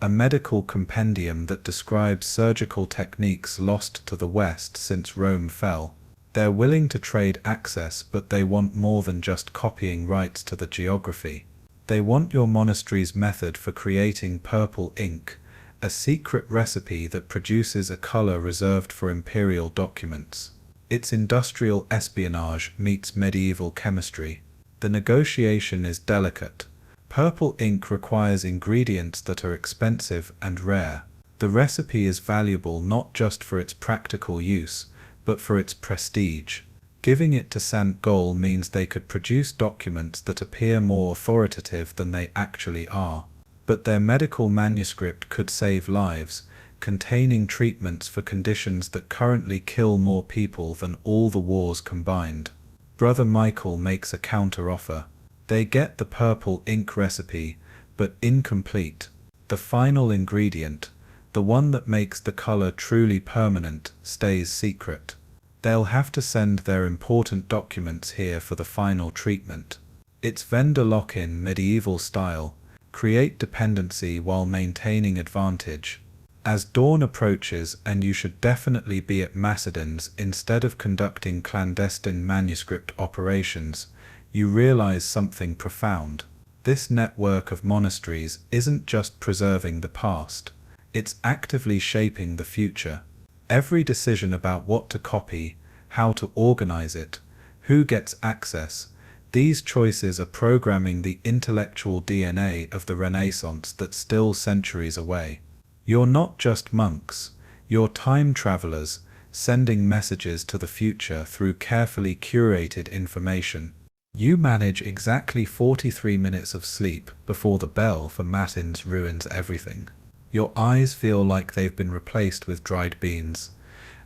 a medical compendium that describes surgical techniques lost to the West since Rome fell. They're willing to trade access, but they want more than just copying rights to the geography. They want your monastery's method for creating purple ink, a secret recipe that produces a color reserved for imperial documents. It's industrial espionage meets medieval chemistry. The negotiation is delicate. Purple ink requires ingredients that are expensive and rare. The recipe is valuable not just for its practical use, but for its prestige. Giving it to Sant Gol means they could produce documents that appear more authoritative than they actually are. But their medical manuscript could save lives, containing treatments for conditions that currently kill more people than all the wars combined. Brother Michael makes a counter-offer. They get the purple ink recipe, but incomplete. The final ingredient, the one that makes the color truly permanent, stays secret. They'll have to send their important documents here for the final treatment. It's vendor lock-in medieval style. Create dependency while maintaining advantage. As dawn approaches and you should definitely be at Macedon's instead of conducting clandestine manuscript operations, you realize something profound. This network of monasteries isn't just preserving the past, it's actively shaping the future. Every decision about what to copy, how to organize it, who gets access, these choices are programming the intellectual DNA of the Renaissance that's still centuries away. You're not just monks, you're time travelers, sending messages to the future through carefully curated information. You manage exactly 43 minutes of sleep before the bell for matins ruins everything. Your eyes feel like they've been replaced with dried beans,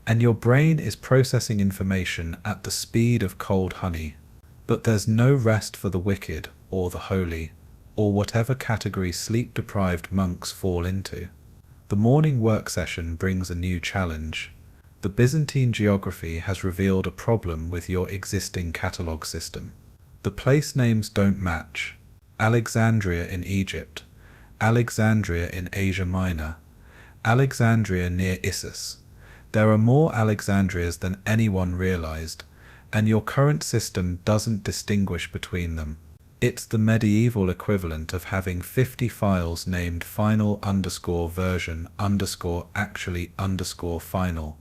and your brain is processing information at the speed of cold honey. But there's no rest for the wicked or the holy, or whatever category sleep-deprived monks fall into. The morning work session brings a new challenge. The Byzantine geography has revealed a problem with your existing catalogue system. The place names don't match. Alexandria in Egypt, Alexandria in Asia Minor, Alexandria near Issus. There are more Alexandrias than anyone realized, and your current system doesn't distinguish between them. It's the medieval equivalent of having 50 files named final_version_actually_final,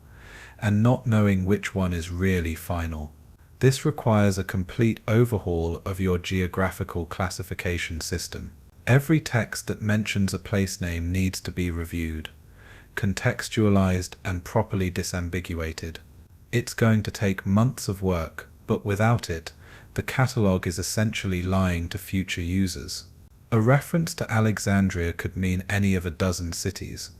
and not knowing which one is really final. This requires a complete overhaul of your geographical classification system. Every text that mentions a place name needs to be reviewed, contextualized, and properly disambiguated. It's going to take months of work, but without it, the catalogue is essentially lying to future users. A reference to Alexandria could mean any of a dozen cities,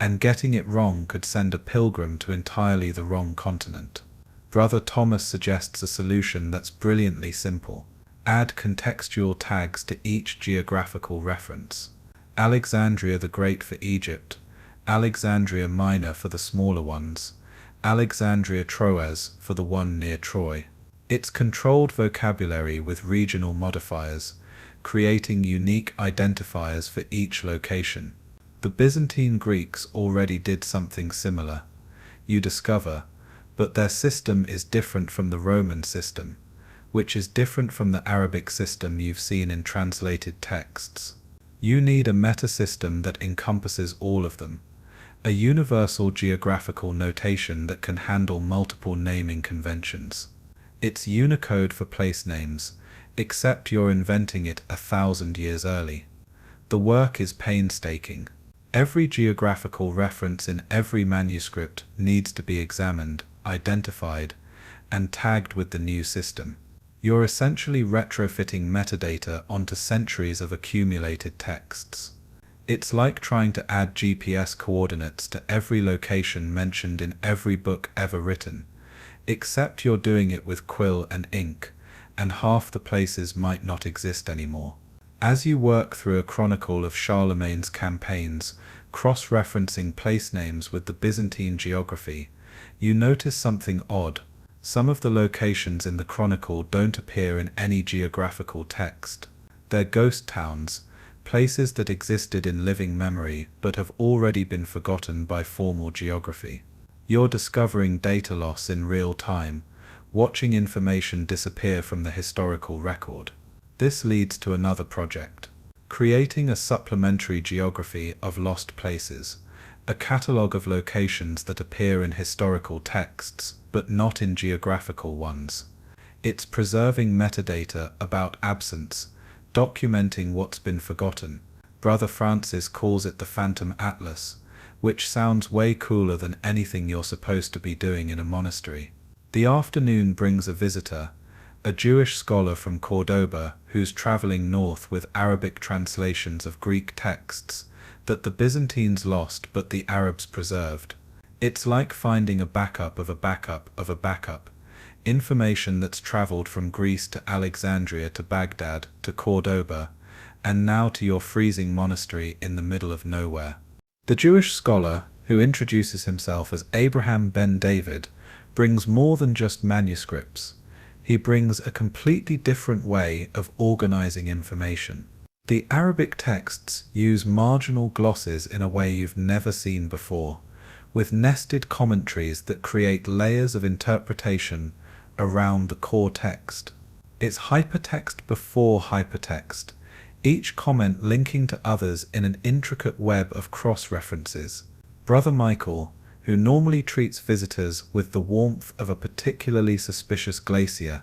and getting it wrong could send a pilgrim to entirely the wrong continent. Brother Thomas suggests a solution that's brilliantly simple. Add contextual tags to each geographical reference. Alexandria the Great for Egypt, Alexandria Minor for the smaller ones, Alexandria Troas for the one near Troy. It's controlled vocabulary with regional modifiers, creating unique identifiers for each location. The Byzantine Greeks already did something similar, you discover, but their system is different from the Roman system, which is different from the Arabic system you've seen in translated texts. You need a meta-system that encompasses all of them, a universal geographical notation that can handle multiple naming conventions. It's Unicode for place names, except you're inventing it 1,000 years early. The work is painstaking. Every geographical reference in every manuscript needs to be examined, identified, and tagged with the new system. You're essentially retrofitting metadata onto centuries of accumulated texts. It's like trying to add GPS coordinates to every location mentioned in every book ever written, except you're doing it with quill and ink, and half the places might not exist anymore. As you work through a chronicle of Charlemagne's campaigns, cross-referencing place names with the Byzantine geography, you notice something odd. Some of the locations in the chronicle don't appear in any geographical text. They're ghost towns, places that existed in living memory but have already been forgotten by formal geography. You're discovering data loss in real time, watching information disappear from the historical record. This leads to another project, creating a supplementary geography of lost places, a catalogue of locations that appear in historical texts, but not in geographical ones. It's preserving metadata about absence, documenting what's been forgotten. Brother Francis calls it the Phantom Atlas, which sounds way cooler than anything you're supposed to be doing in a monastery. The afternoon brings a visitor, a Jewish scholar from Cordoba who's traveling north with Arabic translations of Greek texts that the Byzantines lost but the Arabs preserved. It's like finding a backup of a backup of a backup, information that's traveled from Greece to Alexandria to Baghdad to Cordoba, and now to your freezing monastery in the middle of nowhere. The Jewish scholar, who introduces himself as Abraham ben David, brings more than just manuscripts. He brings a completely different way of organizing information. The Arabic texts use marginal glosses in a way you've never seen before, with nested commentaries that create layers of interpretation around the core text. It's hypertext before hypertext, each comment linking to others in an intricate web of cross-references. Brother Michael, who normally treats visitors with the warmth of a particularly suspicious glacier,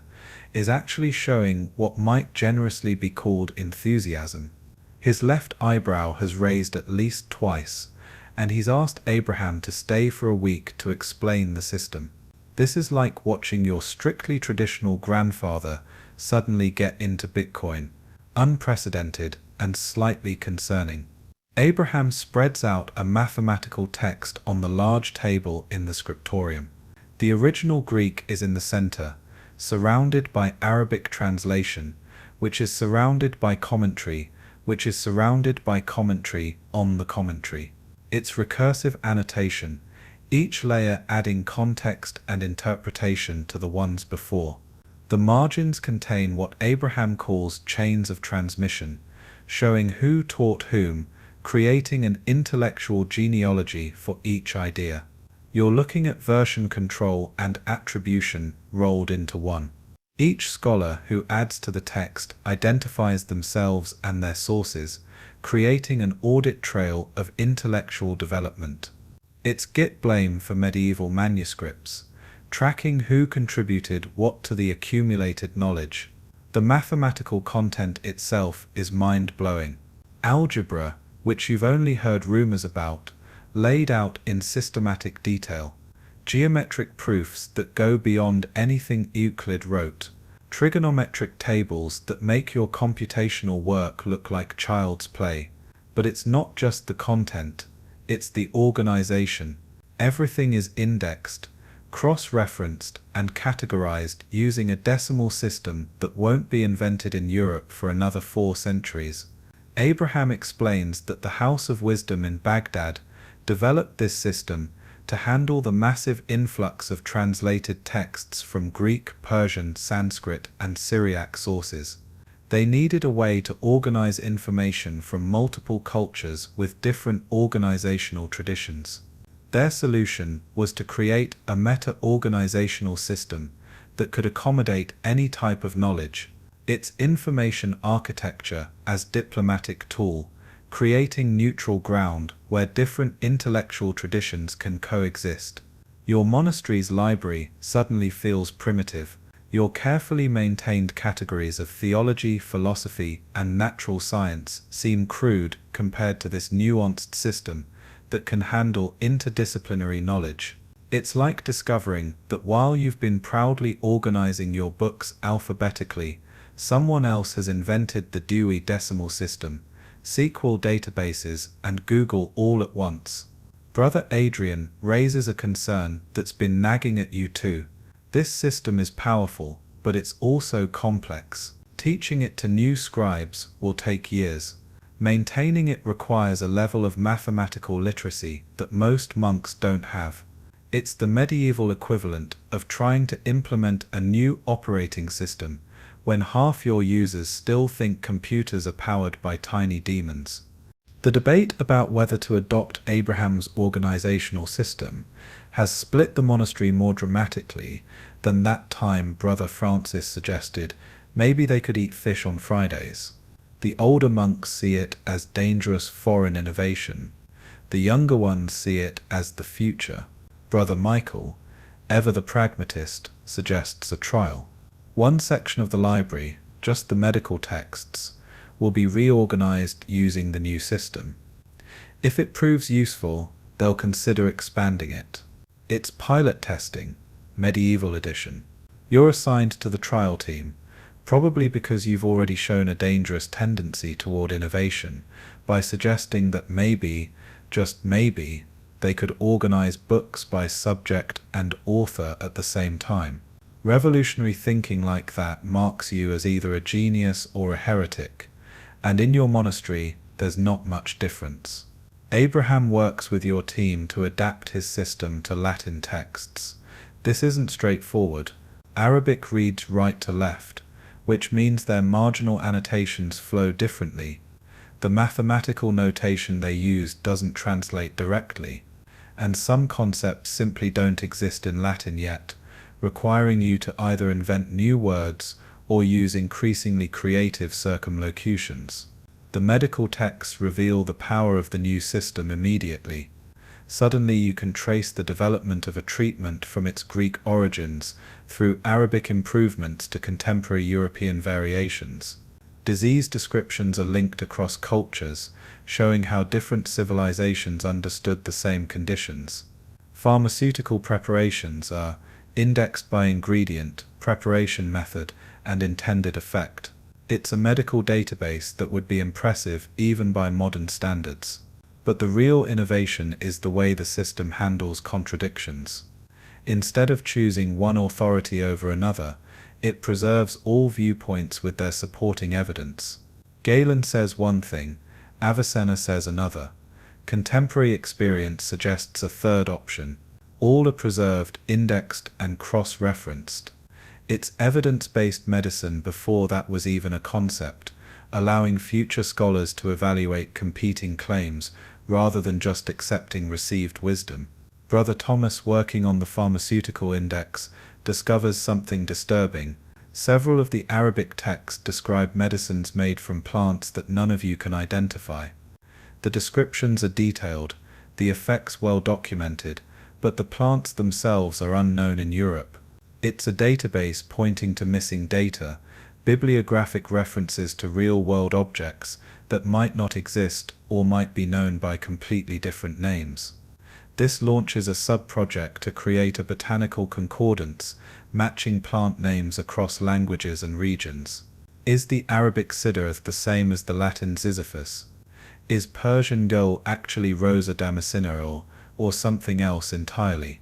is actually showing what might generously be called enthusiasm. His left eyebrow has raised at least twice, and he's asked Abraham to stay for a week to explain the system. This is like watching your strictly traditional grandfather suddenly get into Bitcoin, unprecedented and slightly concerning. Abraham spreads out a mathematical text on the large table in the scriptorium. The original Greek is in the center, surrounded by Arabic translation, which is surrounded by commentary, which is surrounded by commentary on the commentary. It's recursive annotation, each layer adding context and interpretation to the ones before. The margins contain what Abraham calls chains of transmission, showing who taught whom, creating an intellectual genealogy for each idea. You're looking at version control and attribution rolled into one. Each scholar who adds to the text identifies themselves and their sources, creating an audit trail of intellectual development. It's git blame for medieval manuscripts, tracking who contributed what to the accumulated knowledge. The mathematical content itself is mind-blowing. Algebra, which you've only heard rumors about, laid out in systematic detail. Geometric proofs that go beyond anything Euclid wrote. Trigonometric tables that make your computational work look like child's play. But it's not just the content, it's the organization. Everything is indexed, cross-referenced, and categorized using a decimal system that won't be invented in Europe for another 4 centuries. Abraham explains that the House of Wisdom in Baghdad developed this system to handle the massive influx of translated texts from Greek, Persian, Sanskrit, and Syriac sources. They needed a way to organize information from multiple cultures with different organizational traditions. Their solution was to create a meta-organizational system that could accommodate any type of knowledge. Its information architecture as diplomatic tool, creating neutral ground where different intellectual traditions can coexist. Your monastery's library suddenly feels primitive. Your carefully maintained categories of theology, philosophy, and natural science seem crude compared to this nuanced system that can handle interdisciplinary knowledge. It's like discovering that while you've been proudly organizing your books alphabetically, someone else has invented the Dewey Decimal System, SQL databases, and Google all at once. Brother Adrian raises a concern that's been nagging at you too. This system is powerful, but it's also complex. Teaching it to new scribes will take years. Maintaining it requires a level of mathematical literacy that most monks don't have. It's the medieval equivalent of trying to implement a new operating system when half your users still think computers are powered by tiny demons. The debate about whether to adopt Abraham's organizational system has split the monastery more dramatically than that time Brother Francis suggested maybe they could eat fish on Fridays. The older monks see it as dangerous foreign innovation. The younger ones see it as the future. Brother Michael, ever the pragmatist, suggests a trial. One section of the library, just the medical texts, will be reorganized using the new system. If it proves useful, they'll consider expanding it. It's pilot testing, medieval edition. You're assigned to the trial team, probably because you've already shown a dangerous tendency toward innovation by suggesting that maybe, just maybe, they could organize books by subject and author at the same time. Revolutionary thinking like that marks you as either a genius or a heretic, and in your monastery there's not much difference. Abraham works with your team to adapt his system to Latin texts. This isn't straightforward. Arabic reads right to left, which means their marginal annotations flow differently, The mathematical notation they use doesn't translate directly, and some concepts simply don't exist in Latin yet, requiring you to either invent new words or use increasingly creative circumlocutions. The medical texts reveal the power of the new system immediately. Suddenly you can trace the development of a treatment from its Greek origins through Arabic improvements to contemporary European variations. Disease descriptions are linked across cultures, showing how different civilizations understood the same conditions. Pharmaceutical preparations are indexed by ingredient, preparation method, and intended effect. It's a medical database that would be impressive even by modern standards. But the real innovation is the way the system handles contradictions. Instead of choosing one authority over another, it preserves all viewpoints with their supporting evidence. Galen says one thing, Avicenna says another. Contemporary experience suggests a third option. All are preserved, indexed, and cross-referenced. It's evidence-based medicine before that was even a concept, allowing future scholars to evaluate competing claims rather than just accepting received wisdom. Brother Thomas, working on the pharmaceutical index, discovers something disturbing. Several of the Arabic texts describe medicines made from plants that none of you can identify. The descriptions are detailed, the effects well documented, but the plants themselves are unknown in Europe. It's a database pointing to missing data, bibliographic references to real-world objects that might not exist or might be known by completely different names. This launches a sub-project to create a botanical concordance, matching plant names across languages and regions. Is the Arabic Siddharth the same as the Latin Sisyphus? Is Persian Gul actually Rosa Damascena or something else entirely?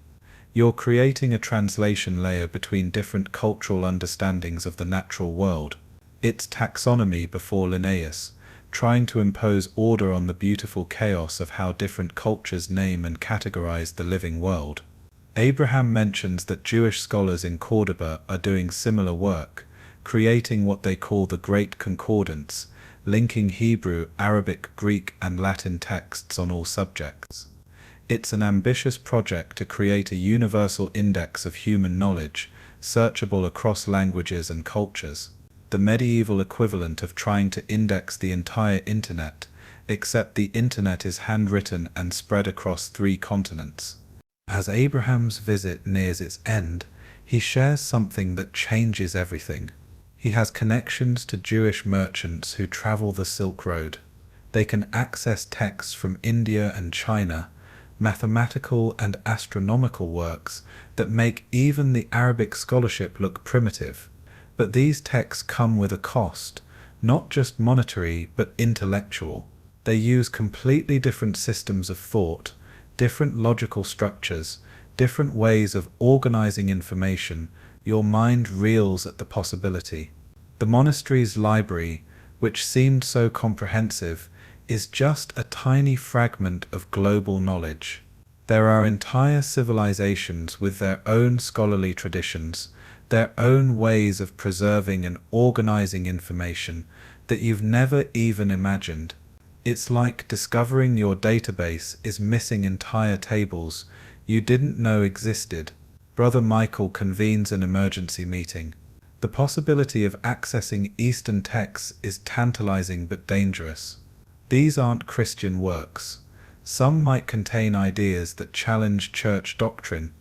You're creating a translation layer between different cultural understandings of the natural world. It's taxonomy before Linnaeus, trying to impose order on the beautiful chaos of how different cultures name and categorize the living world. Abraham mentions that Jewish scholars in Cordoba are doing similar work, creating what they call the Great Concordance, linking Hebrew, Arabic, Greek, and Latin texts on all subjects. It's an ambitious project to create a universal index of human knowledge, searchable across languages and cultures. The medieval equivalent of trying to index the entire internet, except the internet is handwritten and spread across 3 continents. As Abraham's visit nears its end, he shares something that changes everything. He has connections to Jewish merchants who travel the Silk Road. They can access texts from India and China, mathematical and astronomical works that make even the Arabic scholarship look primitive. But these texts come with a cost, not just monetary but intellectual. They use completely different systems of thought, different logical structures, different ways of organizing information. Your mind reels at the possibility. The monastery's library, which seemed so comprehensive, is just a tiny fragment of global knowledge. There are entire civilizations with their own scholarly traditions, their own ways of preserving and organizing information that you've never even imagined. It's like discovering your database is missing entire tables you didn't know existed. Brother Michael convenes an emergency meeting. The possibility of accessing Eastern texts is tantalizing but dangerous. These aren't Christian works. Some might contain ideas that challenge church doctrine.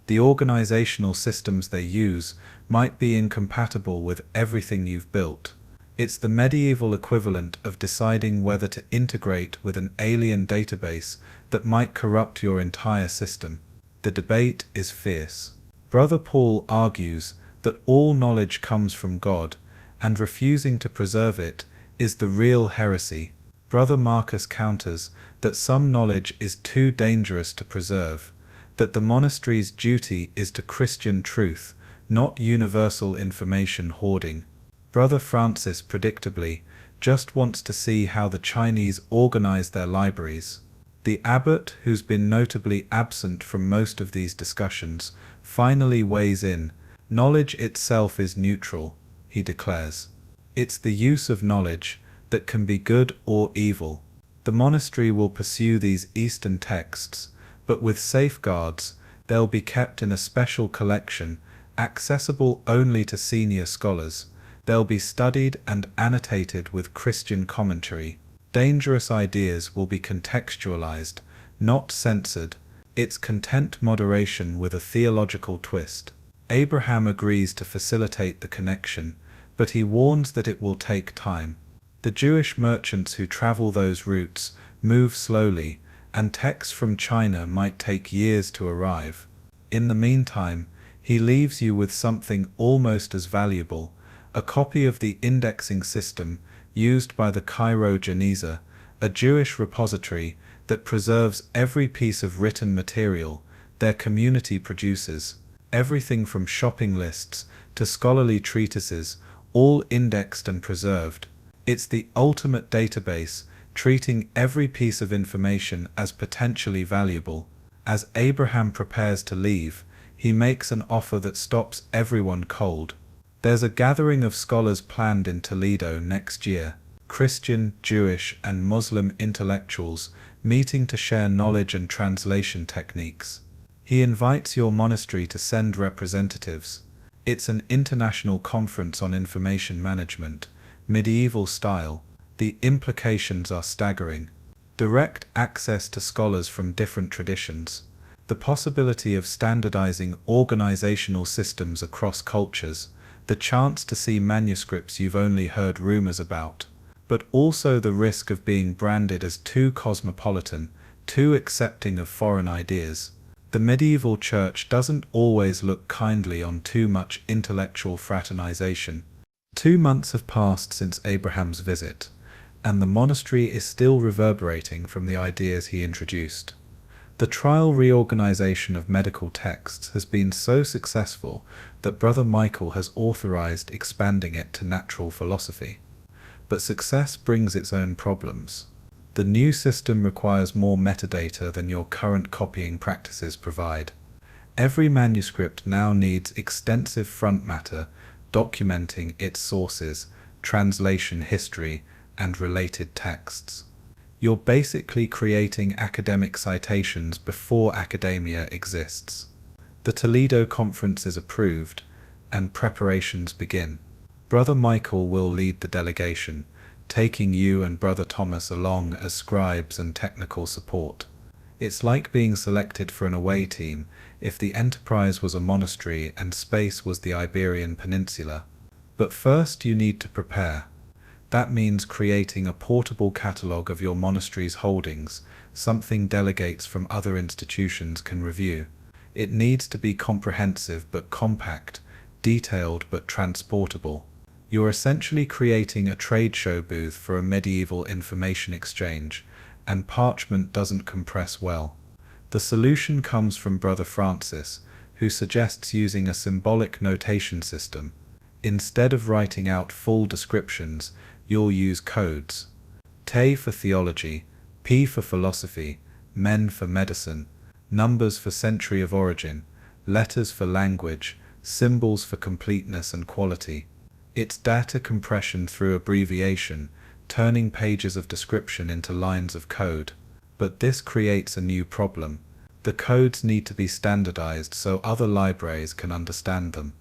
The organizational systems they use might be incompatible with everything you've built. It's the medieval equivalent of deciding whether to integrate with an alien database that might corrupt your entire system. The debate is fierce. Brother Paul argues that all knowledge comes from God, and refusing to preserve it is the real heresy. Brother Marcus counters that some knowledge is too dangerous to preserve, that the monastery's duty is to Christian truth, not universal information hoarding. Brother Francis, predictably, just wants to see how the Chinese organize their libraries. The abbot, who's been notably absent from most of these discussions, finally weighs in. Knowledge itself is neutral, he declares. It's the use of knowledge, that can be good or evil. The monastery will pursue these Eastern texts, but with safeguards. They'll be kept in a special collection, accessible only to senior scholars. They'll be studied and annotated with Christian commentary. Dangerous ideas will be contextualized, not censored. It's content moderation with a theological twist. Abraham agrees to facilitate the connection, but he warns that it will take time. The Jewish merchants who travel those routes move slowly, and texts from China might take years to arrive. In the meantime, he leaves you with something almost as valuable, a copy of the indexing system used by the Cairo Geniza, a Jewish repository that preserves every piece of written material their community produces, everything from shopping lists to scholarly treatises, all indexed and preserved. It's the ultimate database, treating every piece of information as potentially valuable. As Abraham prepares to leave, he makes an offer that stops everyone cold. There's a gathering of scholars planned in Toledo next year, Christian, Jewish, and Muslim intellectuals meeting to share knowledge and translation techniques. He invites your monastery to send representatives. It's an international conference on information management, medieval style. The implications are staggering. Direct access to scholars from different traditions. The possibility of standardizing organizational systems across cultures. The chance to see manuscripts you've only heard rumors about. But also the risk of being branded as too cosmopolitan, too accepting of foreign ideas. The medieval church doesn't always look kindly on too much intellectual fraternization. 2 months have passed since Abraham's visit, and the monastery is still reverberating from the ideas he introduced. The trial reorganization of medical texts has been so successful that Brother Michael has authorized expanding it to natural philosophy. But success brings its own problems. The new system requires more metadata than your current copying practices provide. Every manuscript now needs extensive front matter documenting its sources, translation history, and related texts. You're basically creating academic citations before academia exists. The Toledo conference is approved, and preparations begin. Brother Michael will lead the delegation, taking you and Brother Thomas along as scribes and technical support. It's like being selected for an away team if the Enterprise was a monastery and space was the Iberian Peninsula. But first you need to prepare. That means creating a portable catalogue of your monastery's holdings, something delegates from other institutions can review. It needs to be comprehensive but compact, detailed but transportable. You're essentially creating a trade show booth for a medieval information exchange, and parchment doesn't compress well. The solution comes from Brother Francis, who suggests using a symbolic notation system. Instead of writing out full descriptions, you'll use codes. Te for theology, P for philosophy, Men for medicine, numbers for century of origin, letters for language, symbols for completeness and quality. It's data compression through abbreviation, turning pages of description into lines of code. But this creates a new problem. The codes need to be standardized so other libraries can understand them.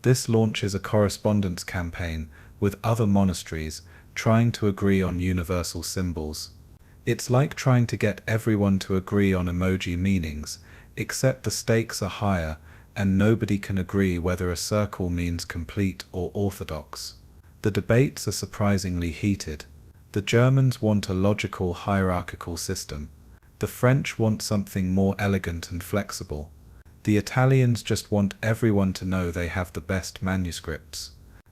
This launches a correspondence campaign with other monasteries trying to agree on universal symbols. It's like trying to get everyone to agree on emoji meanings, except the stakes are higher and nobody can agree whether a circle means complete or orthodox. The debates are surprisingly heated. The Germans want a logical hierarchical system. The French want something more elegant and flexible. The Italians just want everyone to know they have the best manuscripts.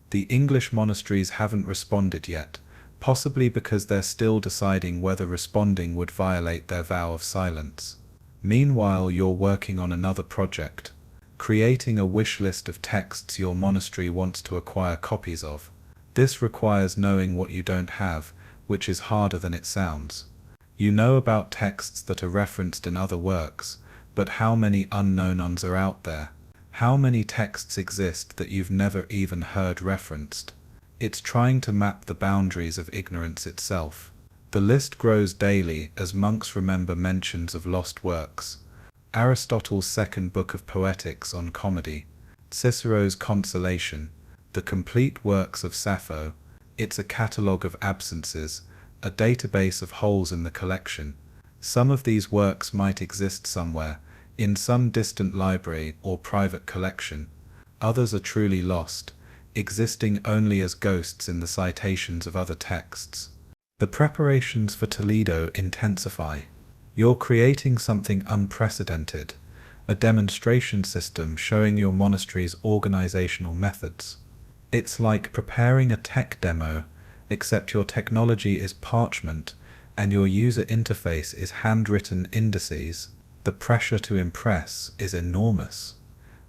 The English monasteries haven't responded yet, possibly because they're still deciding whether responding would violate their vow of silence. Meanwhile, you're working on another project, creating a wish list of texts your monastery wants to acquire copies of. This requires knowing what you don't have, which is harder than it sounds. You know about texts that are referenced in other works, but how many unknown ones are out there? How many texts exist that you've never even heard referenced? It's trying to map the boundaries of ignorance itself. The list grows daily as monks remember mentions of lost works. Aristotle's second book of Poetics on comedy, Cicero's Consolation, the complete works of Sappho. It's a catalogue of absences, a database of holes in the collection. Some of these works might exist somewhere, in some distant library or private collection. Others are truly lost, existing only as ghosts in the citations of other texts. The preparations for Toledo intensify. You're creating something unprecedented, a demonstration system showing your monastery's organizational methods. It's like preparing a tech demo, except your technology is parchment and your user interface is handwritten indices. The pressure to impress is enormous.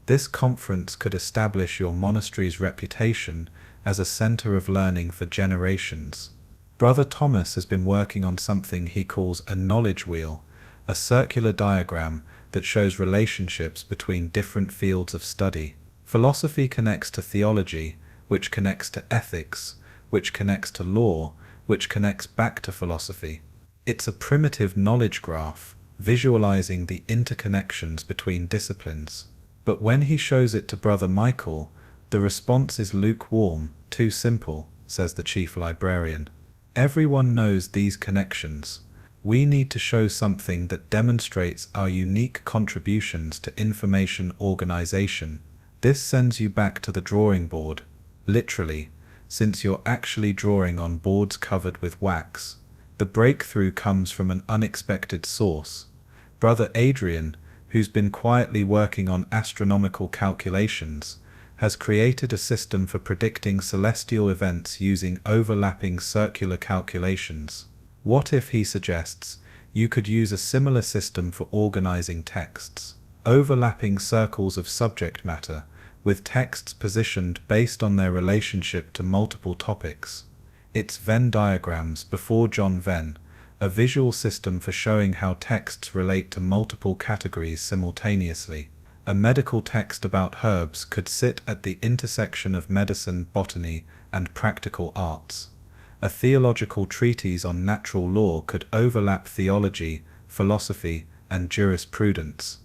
This conference could establish your monastery's reputation as a center of learning for generations. Brother Thomas has been working on something he calls a knowledge wheel, a circular diagram that shows relationships between different fields of study. Philosophy connects to theology, which connects to ethics, which connects to law, which connects back to philosophy. It's a primitive knowledge graph, visualizing the interconnections between disciplines. But when he shows it to Brother Michael, the response is lukewarm, too simple, says the chief librarian. Everyone knows these connections. We need to show something that demonstrates our unique contributions to information organization. This sends you back to the drawing board, literally, since you're actually drawing on boards covered with wax. The breakthrough comes from an unexpected source. Brother Adrian, who's been quietly working on astronomical calculations, has created a system for predicting celestial events using overlapping circular calculations. What if, he suggests, you could use a similar system for organizing texts? Overlapping circles of subject matter, with texts positioned based on their relationship to multiple topics. It's Venn diagrams before John Venn, a visual system for showing how texts relate to multiple categories simultaneously. A medical text about herbs could sit at the intersection of medicine, botany, and practical arts. A theological treatise on natural law could overlap theology, philosophy, and jurisprudence.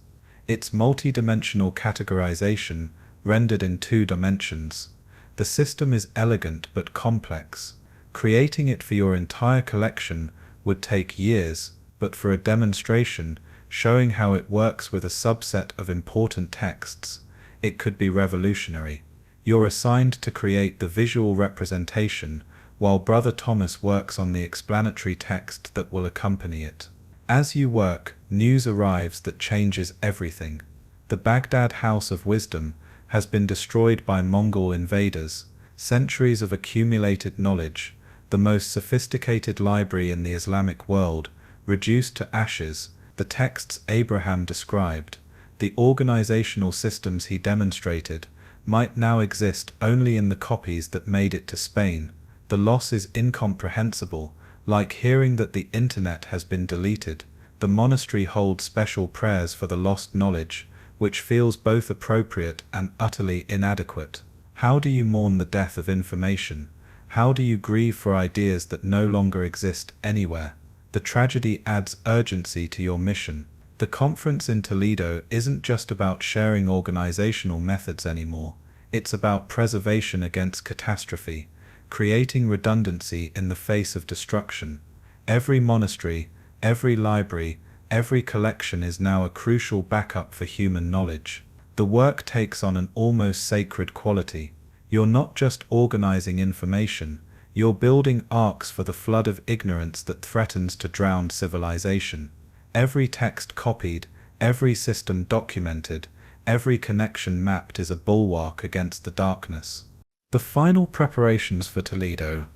It's multi-dimensional categorization, rendered in 2 dimensions. The system is elegant but complex. Creating it for your entire collection would take years, but for a demonstration, showing how it works with a subset of important texts, it could be revolutionary. You're assigned to create the visual representation, while Brother Thomas works on the explanatory text that will accompany it. As you work, news arrives that changes everything. The Baghdad House of Wisdom has been destroyed by Mongol invaders. Centuries of accumulated knowledge, the most sophisticated library in the Islamic world, reduced to ashes. The texts Abraham described, the organizational systems he demonstrated, might now exist only in the copies that made it to Spain. The loss is incomprehensible, like hearing that the internet has been deleted. The monastery holds special prayers for the lost knowledge, which feels both appropriate and utterly inadequate. How do you mourn the death of information? How do you grieve for ideas that no longer exist anywhere? The tragedy adds urgency to your mission. The conference in Toledo isn't just about sharing organizational methods anymore. It's about preservation against catastrophe, creating redundancy in the face of destruction. Every monastery, every library, every collection is now a crucial backup for human knowledge. The work takes on an almost sacred quality. You're not just organizing information, you're building arks for the flood of ignorance that threatens to drown civilization. Every text copied, every system documented, every connection mapped is a bulwark against the darkness. The final preparations for Toledo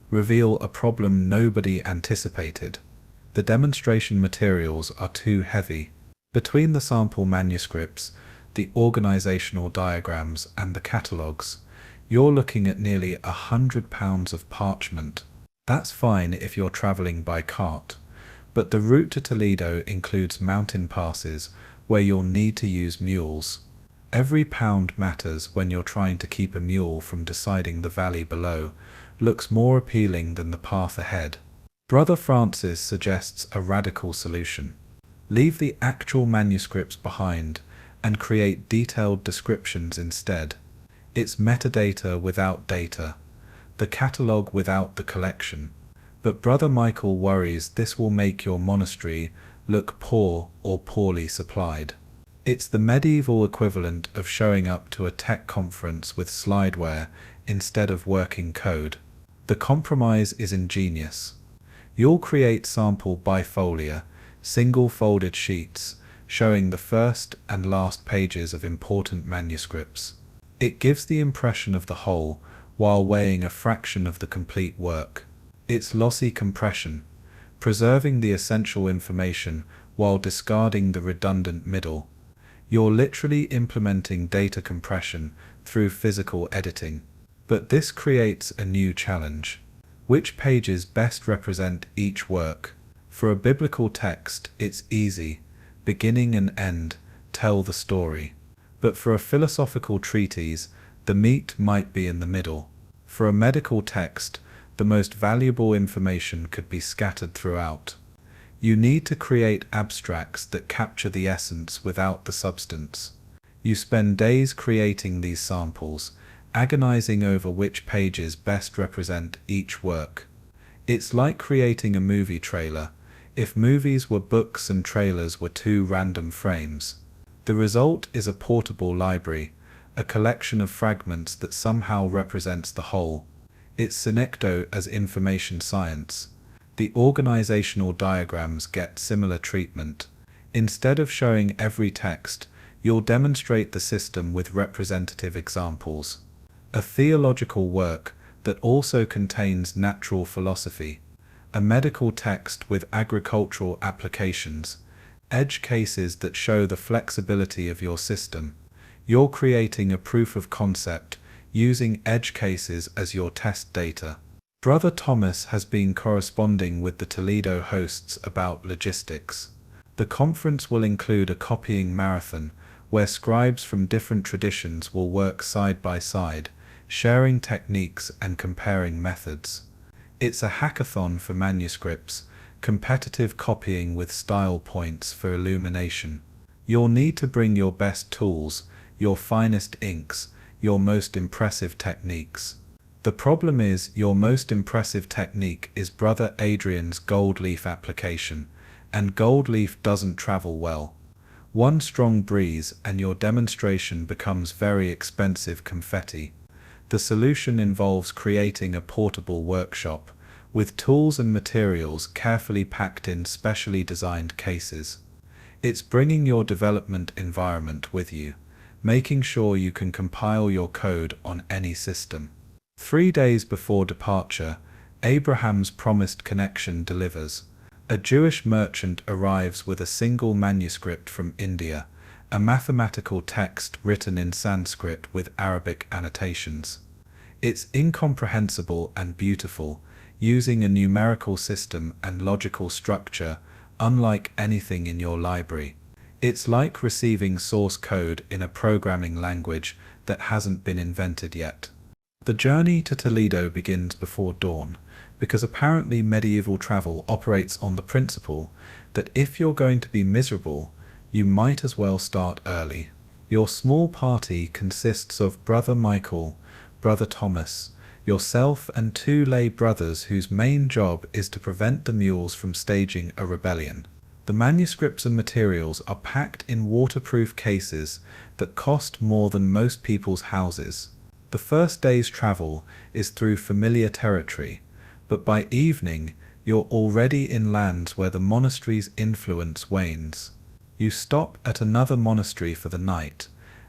reveal a problem nobody anticipated. The demonstration materials are too heavy. Between the sample manuscripts, the organizational diagrams, and the catalogues, you're looking at nearly 100 pounds of parchment. That's fine if you're traveling by cart, but the route to Toledo includes mountain passes where you'll need to use mules. Every pound matters when you're trying to keep a mule from deciding the valley below looks more appealing than the path ahead. Brother Francis suggests a radical solution. Leave the actual manuscripts behind and create detailed descriptions instead. It's metadata without data, the catalogue without the collection. But Brother Michael worries this will make your monastery look poor or poorly supplied. It's the medieval equivalent of showing up to a tech conference with slideware instead of working code. The compromise is ingenious. You'll create sample bifolia, single-folded sheets, showing the first and last pages of important manuscripts. It gives the impression of the whole, while weighing a fraction of the complete work. It's lossy compression, preserving the essential information while discarding the redundant middle. You're literally implementing data compression through physical editing. But this creates a new challenge. Which pages best represent each work? For a biblical text, it's easy. Beginning and end tell the story. But for a philosophical treatise, the meat might be in the middle. For a medical text, the most valuable information could be scattered throughout. You need to create abstracts that capture the essence without the substance. You spend days creating these samples, agonizing over which pages best represent each work. It's like creating a movie trailer, if movies were books and trailers were two random frames. The result is a portable library, a collection of fragments that somehow represents the whole. It's synecdoche as information science. The organizational diagrams get similar treatment. Instead of showing every text, you'll demonstrate the system with representative examples. A theological work that also contains natural philosophy. A medical text with agricultural applications. Edge cases that show the flexibility of your system. You're creating a proof of concept using edge cases as your test data. Brother Thomas has been corresponding with the Toledo hosts about logistics. The conference will include a copying marathon where scribes from different traditions will work side by side, sharing techniques and comparing methods. It's a hackathon for manuscripts, competitive copying with style points for illumination. You'll need to bring your best tools, your finest inks, your most impressive techniques. The problem is your most impressive technique is Brother Adrian's gold leaf application, and gold leaf doesn't travel well. One strong breeze and your demonstration becomes very expensive confetti. The solution involves creating a portable workshop, with tools and materials carefully packed in specially designed cases. It's bringing your development environment with you, making sure you can compile your code on any system. 3 days before departure, Abraham's promised connection delivers. A Jewish merchant arrives with a single manuscript from India, a mathematical text written in Sanskrit with Arabic annotations. It's incomprehensible and beautiful, using a numerical system and logical structure unlike anything in your library. It's like receiving source code in a programming language that hasn't been invented yet. The journey to Toledo begins before dawn, because apparently medieval travel operates on the principle that if you're going to be miserable, you might as well start early. Your small party consists of Brother Michael, Brother Thomas, yourself and 2 lay brothers whose main job is to prevent the mules from staging a rebellion. The manuscripts and materials are packed in waterproof cases that cost more than most people's houses. The first day's travel is through familiar territory, but by evening you're already in lands where the monastery's influence wanes. You stop at another monastery for the night,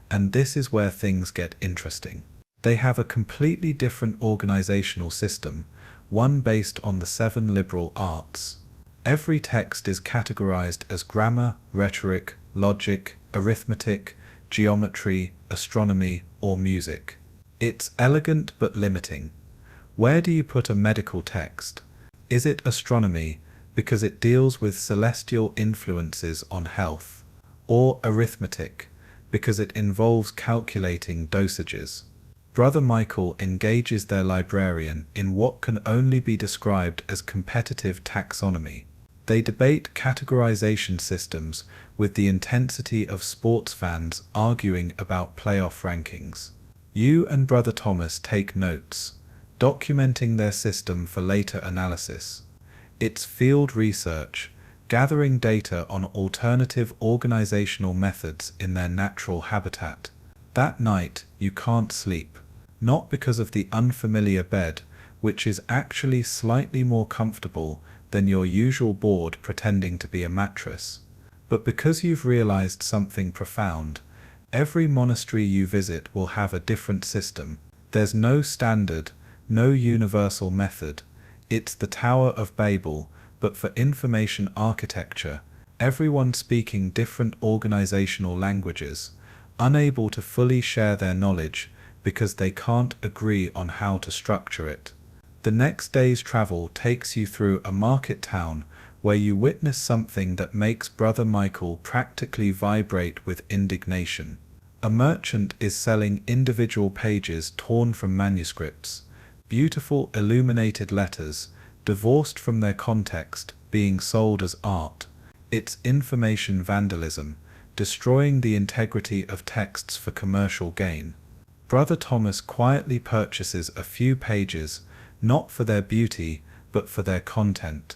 and this is where things get interesting. They have a completely different organizational system, one based on the 7 liberal arts. Every text is categorized as grammar, rhetoric, logic, arithmetic, geometry, astronomy, or music. It's elegant but limiting. Where do you put a medical text? Is it astronomy, because it deals with celestial influences on health? Or arithmetic, because it involves calculating dosages. Brother Michael engages their librarian in what can only be described as competitive taxonomy. They debate categorization systems with the intensity of sports fans arguing about playoff rankings. You and Brother Thomas take notes, documenting their system for later analysis. It's field research, gathering data on alternative organizational methods in their natural habitat. That night, you can't sleep, not because of the unfamiliar bed, which is actually slightly more comfortable than your usual board pretending to be a mattress, but because you've realized something profound. Every monastery you visit will have a different system. There's no standard, no universal method. It's the Tower of Babel, but for information architecture, everyone speaking different organizational languages, unable to fully share their knowledge because they can't agree on how to structure it. The next day's travel takes you through a market town where you witness something that makes Brother Michael practically vibrate with indignation. A merchant is selling individual pages torn from manuscripts, beautiful illuminated letters, divorced from their context, being sold as art. It's information vandalism, destroying the integrity of texts for commercial gain. Brother Thomas quietly purchases a few pages, not for their beauty, but for their content.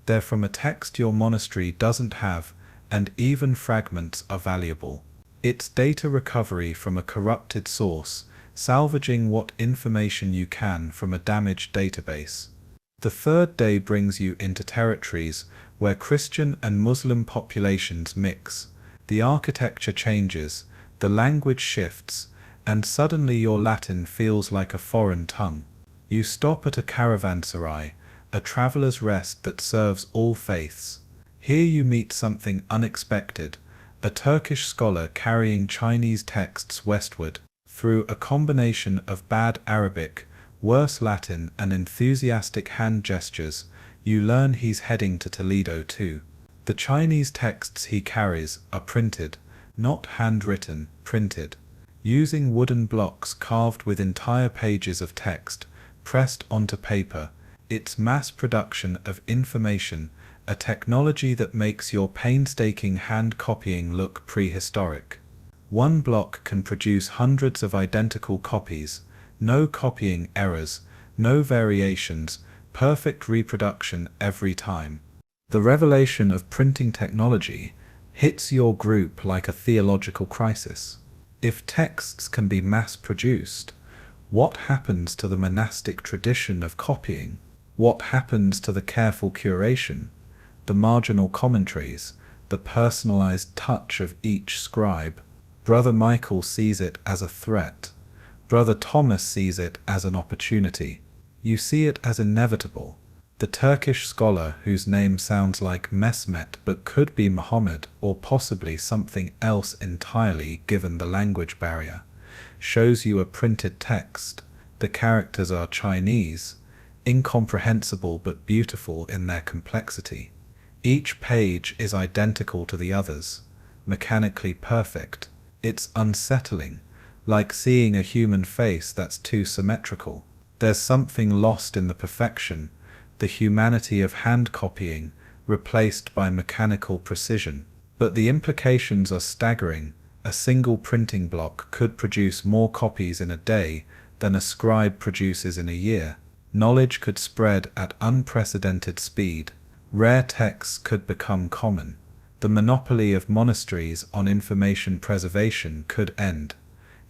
They're from a text your monastery doesn't have, and even fragments are valuable. It's data recovery from a corrupted source, salvaging what information you can from a damaged database. The third day brings you into territories where Christian and Muslim populations mix. The architecture changes, the language shifts, and suddenly your Latin feels like a foreign tongue. You stop at a caravanserai, a traveler's rest that serves all faiths. Here you meet something unexpected, a Turkish scholar carrying Chinese texts westward. Through a combination of bad Arabic, worse Latin, and enthusiastic hand gestures, you learn he's heading to Toledo too. The Chinese texts he carries are printed, not handwritten, printed, using wooden blocks carved with entire pages of text, pressed onto paper. It's mass production of information, a technology that makes your painstaking hand copying look prehistoric. One block can produce hundreds of identical copies, no copying errors, no variations, perfect reproduction every time. The revelation of printing technology hits your group like a theological crisis. If texts can be mass-produced, what happens to the monastic tradition of copying? What happens to the careful curation, the marginal commentaries, the personalized touch of each scribe? Brother Michael sees it as a threat. Brother Thomas sees it as an opportunity. You see it as inevitable. The Turkish scholar, whose name sounds like Mehmet but could be Muhammad or possibly something else entirely given the language barrier, shows you a printed text. The characters are Chinese, incomprehensible but beautiful in their complexity. Each page is identical to the others, mechanically perfect. It's unsettling, like seeing a human face that's too symmetrical. There's something lost in the perfection, the humanity of hand copying, replaced by mechanical precision. But the implications are staggering. A single printing block could produce more copies in a day than a scribe produces in a year. Knowledge could spread at unprecedented speed. Rare texts could become common. The monopoly of monasteries on information preservation could end.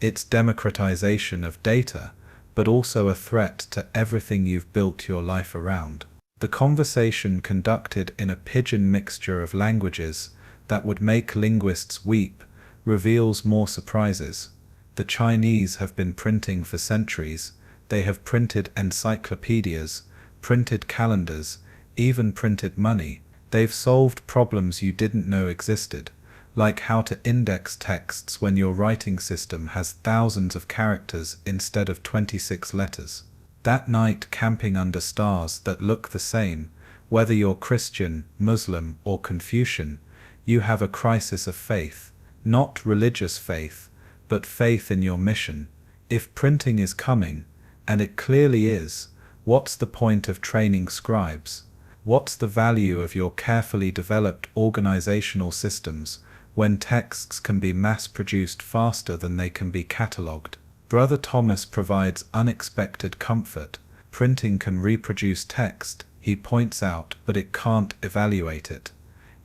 It's democratization of data, but also a threat to everything you've built your life around. The conversation conducted in a pidgin mixture of languages that would make linguists weep reveals more surprises. The Chinese have been printing for centuries. They have printed encyclopedias, printed calendars, even printed money. They've solved problems you didn't know existed, like how to index texts when your writing system has thousands of characters instead of 26 letters. That night, camping under stars that look the same, whether you're Christian, Muslim, or Confucian, you have a crisis of faith. Not religious faith, but faith in your mission. If printing is coming, and it clearly is, what's the point of training scribes? What's the value of your carefully developed organizational systems when texts can be mass-produced faster than they can be catalogued? Brother Thomas provides unexpected comfort. Printing can reproduce text, he points out, but it can't evaluate it.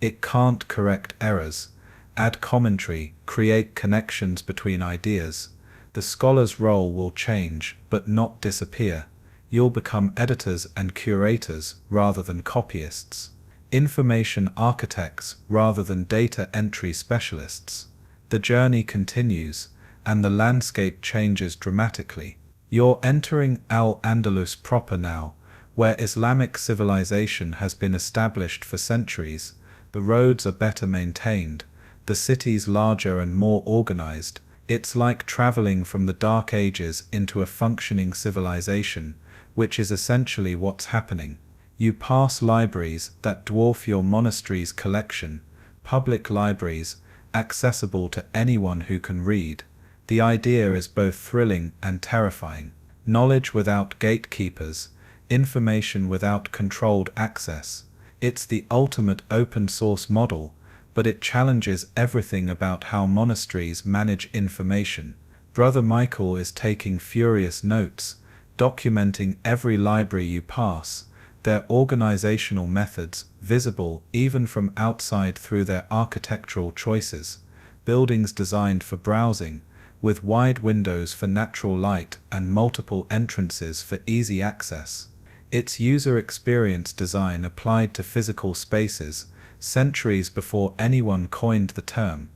It can't correct errors, add commentary, create connections between ideas. The scholar's role will change, but not disappear. You'll become editors and curators rather than copyists. Information architects rather than data entry specialists. The journey continues, and the landscape changes dramatically. You're entering Al-Andalus proper now, where Islamic civilization has been established for centuries. The roads are better maintained, the cities larger and more organized. It's like traveling from the Dark Ages into a functioning civilization, which is essentially what's happening. You pass libraries that dwarf your monastery's collection, public libraries, accessible to anyone who can read. The idea is both thrilling and terrifying. Knowledge without gatekeepers, information without controlled access. It's the ultimate open source model, but it challenges everything about how monasteries manage information. Brother Michael is taking furious notes, documenting every library you pass, their organizational methods, visible even from outside through their architectural choices, buildings designed for browsing, with wide windows for natural light and multiple entrances for easy access. It's user experience design applied to physical spaces, centuries before anyone coined the term.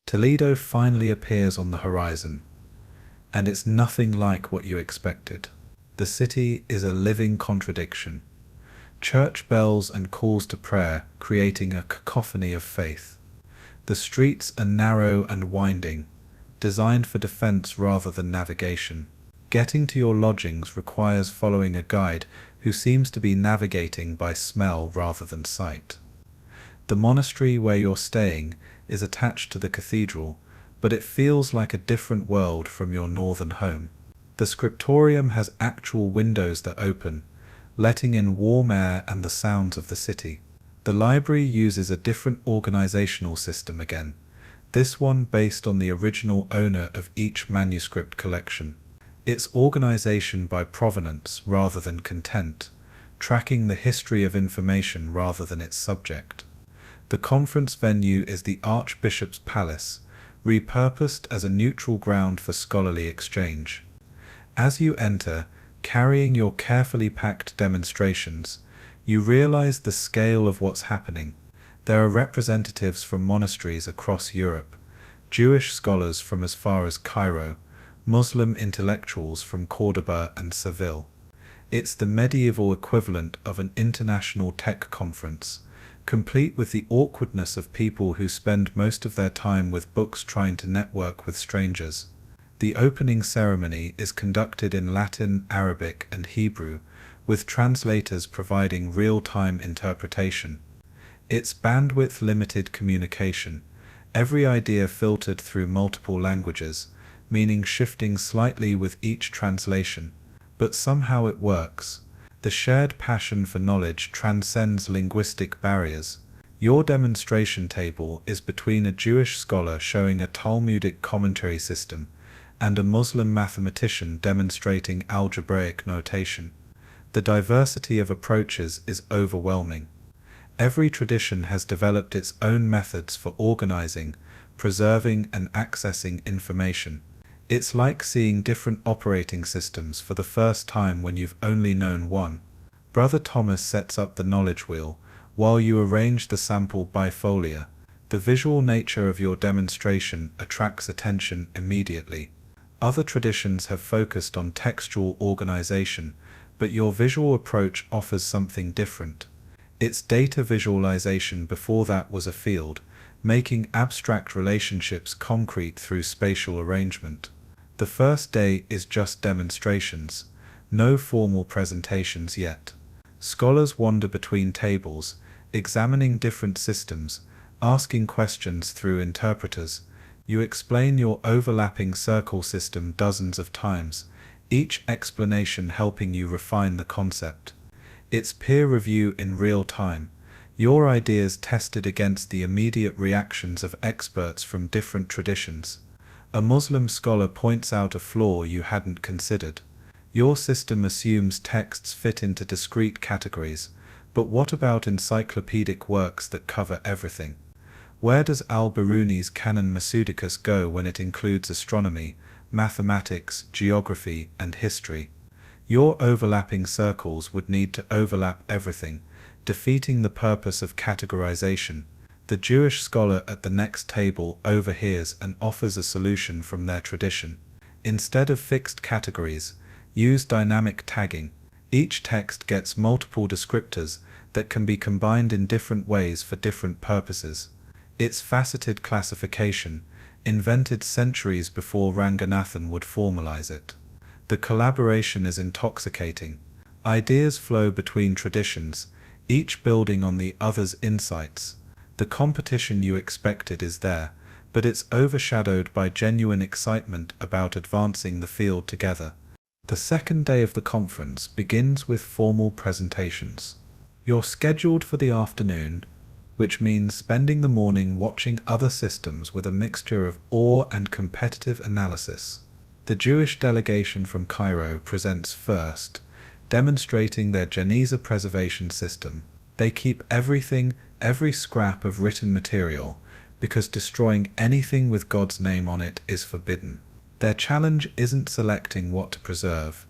Toledo finally appears on the horizon, and it's nothing like what you expected. The city is a living contradiction. Church bells and calls to prayer creating a cacophony of faith. The streets are narrow and winding, designed for defense rather than navigation. Getting to your lodgings requires following a guide who seems to be navigating by smell rather than sight. The monastery where you're staying is attached to the cathedral, but it feels like a different world from your northern home. The scriptorium has actual windows that open, letting in warm air and the sounds of the city. The library uses a different organizational system again, this one based on the original owner of each manuscript collection. It's organization by provenance rather than content, tracking the history of information rather than its subject. The conference venue is the Archbishop's Palace, repurposed as a neutral ground for scholarly exchange. As you enter, carrying your carefully packed demonstrations, you realize the scale of what's happening. There are representatives from monasteries across Europe, Jewish scholars from as far as Cairo, Muslim intellectuals from Cordoba and Seville. It's the medieval equivalent of an international tech conference, complete with the awkwardness of people who spend most of their time with books trying to network with strangers. The opening ceremony is conducted in Latin, Arabic, and Hebrew, with translators providing real-time interpretation. It's bandwidth-limited communication, every idea filtered through multiple languages, meaning shifting slightly with each translation. But somehow it works. The shared passion for knowledge transcends linguistic barriers. Your demonstration table is between a Jewish scholar showing a Talmudic commentary system and a Muslim mathematician demonstrating algebraic notation. The diversity of approaches is overwhelming. Every tradition has developed its own methods for organizing, preserving, and accessing information. It's like seeing different operating systems for the first time when you've only known one. Brother Thomas sets up the knowledge wheel, while you arrange the sample bifolia. The visual nature of your demonstration attracts attention immediately. Other traditions have focused on textual organization, but your visual approach offers something different. It's data visualization before that was a field, making abstract relationships concrete through spatial arrangement. The first day is just demonstrations, no formal presentations yet. Scholars wander between tables, examining different systems, asking questions through interpreters, You explain your overlapping circle system dozens of times, each explanation helping you refine the concept. It's peer review in real time, your ideas tested against the immediate reactions of experts from different traditions. A Muslim scholar points out a flaw you hadn't considered. Your system assumes texts fit into discrete categories, but what about encyclopedic works that cover everything? Where does al-Biruni's Canon Masudicus go when it includes astronomy, mathematics, geography, and history? Your overlapping circles would need to overlap everything, defeating the purpose of categorization. The Jewish scholar at the next table overhears and offers a solution from their tradition. Instead of fixed categories, use dynamic tagging. Each text gets multiple descriptors that can be combined in different ways for different purposes. It's faceted classification, invented centuries before Ranganathan would formalize it. The collaboration is intoxicating. Ideas flow between traditions, each building on the other's insights. The competition you expected is there, but it's overshadowed by genuine excitement about advancing the field together. The second day of the conference begins with formal presentations. You're scheduled for the afternoon, which means spending the morning watching other systems with a mixture of awe and competitive analysis. The Jewish delegation from Cairo presents first, demonstrating their Geniza preservation system. They keep everything, every scrap of written material, because destroying anything with God's name on it is forbidden. Their challenge isn't selecting what to preserve,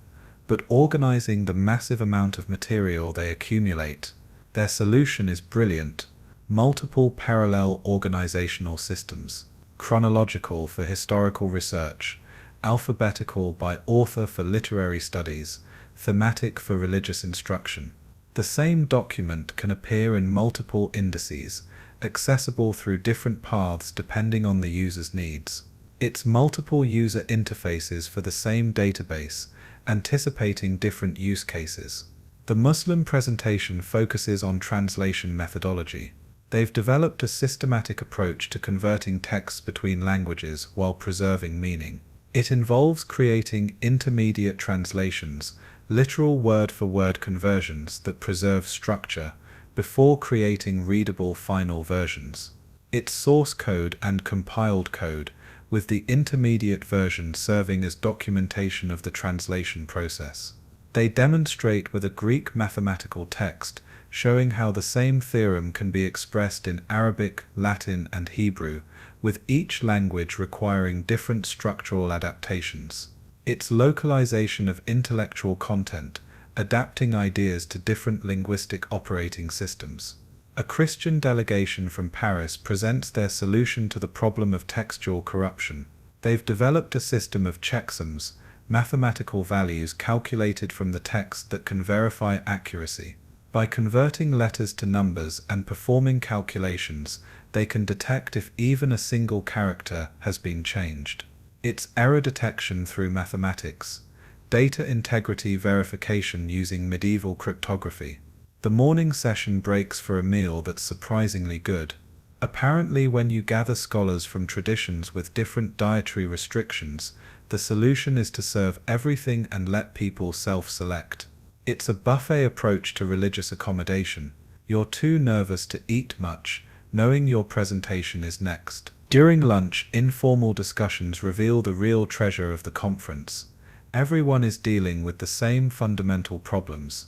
but organizing the massive amount of material they accumulate. Their solution is brilliant: multiple parallel organizational systems, chronological for historical research, alphabetical by author for literary studies, thematic for religious instruction. The same document can appear in multiple indices, accessible through different paths depending on the user's needs. It's multiple user interfaces for the same database, anticipating different use cases. The Muslim presentation focuses on translation methodology. They've developed a systematic approach to converting texts between languages while preserving meaning. It involves creating intermediate translations, literal word-for-word conversions that preserve structure, before creating readable final versions. It's source code and compiled code, with the intermediate version serving as documentation of the translation process. They demonstrate with a Greek mathematical text, showing how the same theorem can be expressed in Arabic, Latin, and Hebrew, with each language requiring different structural adaptations. It's localization of intellectual content, adapting ideas to different linguistic operating systems. A Christian delegation from Paris presents their solution to the problem of textual corruption. They've developed a system of checksums, mathematical values calculated from the text that can verify accuracy. By converting letters to numbers and performing calculations, they can detect if even a single character has been changed. It's error detection through mathematics, data integrity verification using medieval cryptography. The morning session breaks for a meal that's surprisingly good. Apparently, when you gather scholars from traditions with different dietary restrictions, the solution is to serve everything and let people self-select. It's a buffet approach to religious accommodation. You're too nervous to eat much, knowing your presentation is next. During lunch, informal discussions reveal the real treasure of the conference. Everyone is dealing with the same fundamental problems: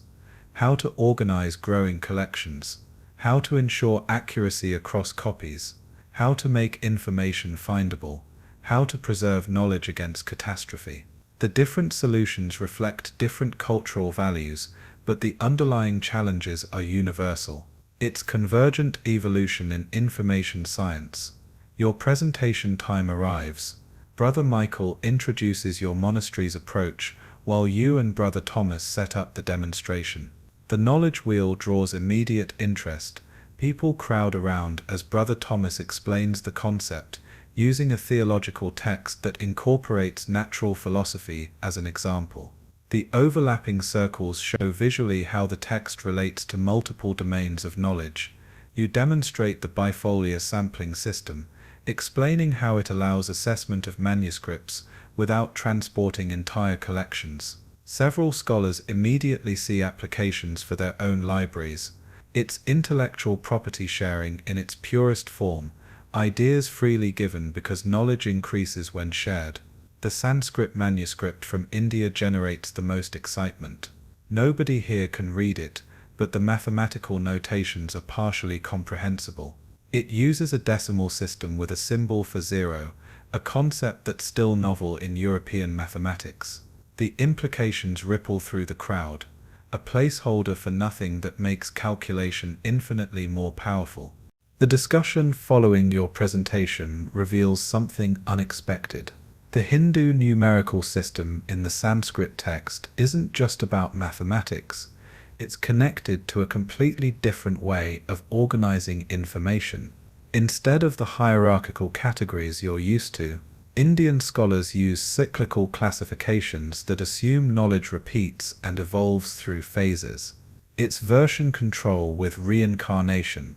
how to organize growing collections, how to ensure accuracy across copies, how to make information findable, how to preserve knowledge against catastrophe. The different solutions reflect different cultural values, but the underlying challenges are universal. It's convergent evolution in information science. Your presentation time arrives. Brother Michael introduces your monastery's approach, while you and Brother Thomas set up the demonstration. The knowledge wheel draws immediate interest. People crowd around as Brother Thomas explains the concept, using a theological text that incorporates natural philosophy as an example. The overlapping circles show visually how the text relates to multiple domains of knowledge. You demonstrate the bifolia sampling system, explaining how it allows assessment of manuscripts without transporting entire collections. Several scholars immediately see applications for their own libraries. It's intellectual property sharing in its purest form, ideas freely given because knowledge increases when shared. The Sanskrit manuscript from India generates the most excitement. Nobody here can read it, but the mathematical notations are partially comprehensible. It uses a decimal system with a symbol for zero, a concept that's still novel in European mathematics. The implications ripple through the crowd, a placeholder for nothing that makes calculation infinitely more powerful. The discussion following your presentation reveals something unexpected. The Hindu numerical system in the Sanskrit text isn't just about mathematics. It's connected to a completely different way of organizing information. Instead of the hierarchical categories you're used to, Indian scholars use cyclical classifications that assume knowledge repeats and evolves through phases. It's version control with reincarnation,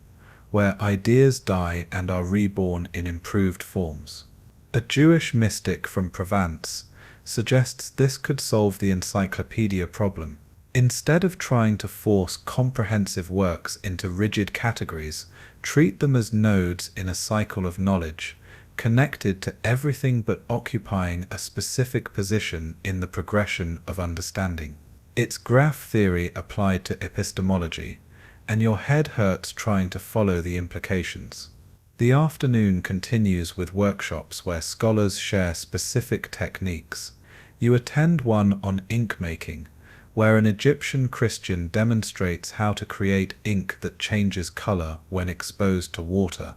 where ideas die and are reborn in improved forms. A Jewish mystic from Provence suggests this could solve the encyclopedia problem. Instead of trying to force comprehensive works into rigid categories, treat them as nodes in a cycle of knowledge, connected to everything but occupying a specific position in the progression of understanding. It's graph theory applied to epistemology, and your head hurts trying to follow the implications. The afternoon continues with workshops where scholars share specific techniques. You attend one on ink making, where an Egyptian Christian demonstrates how to create ink that changes color when exposed to water,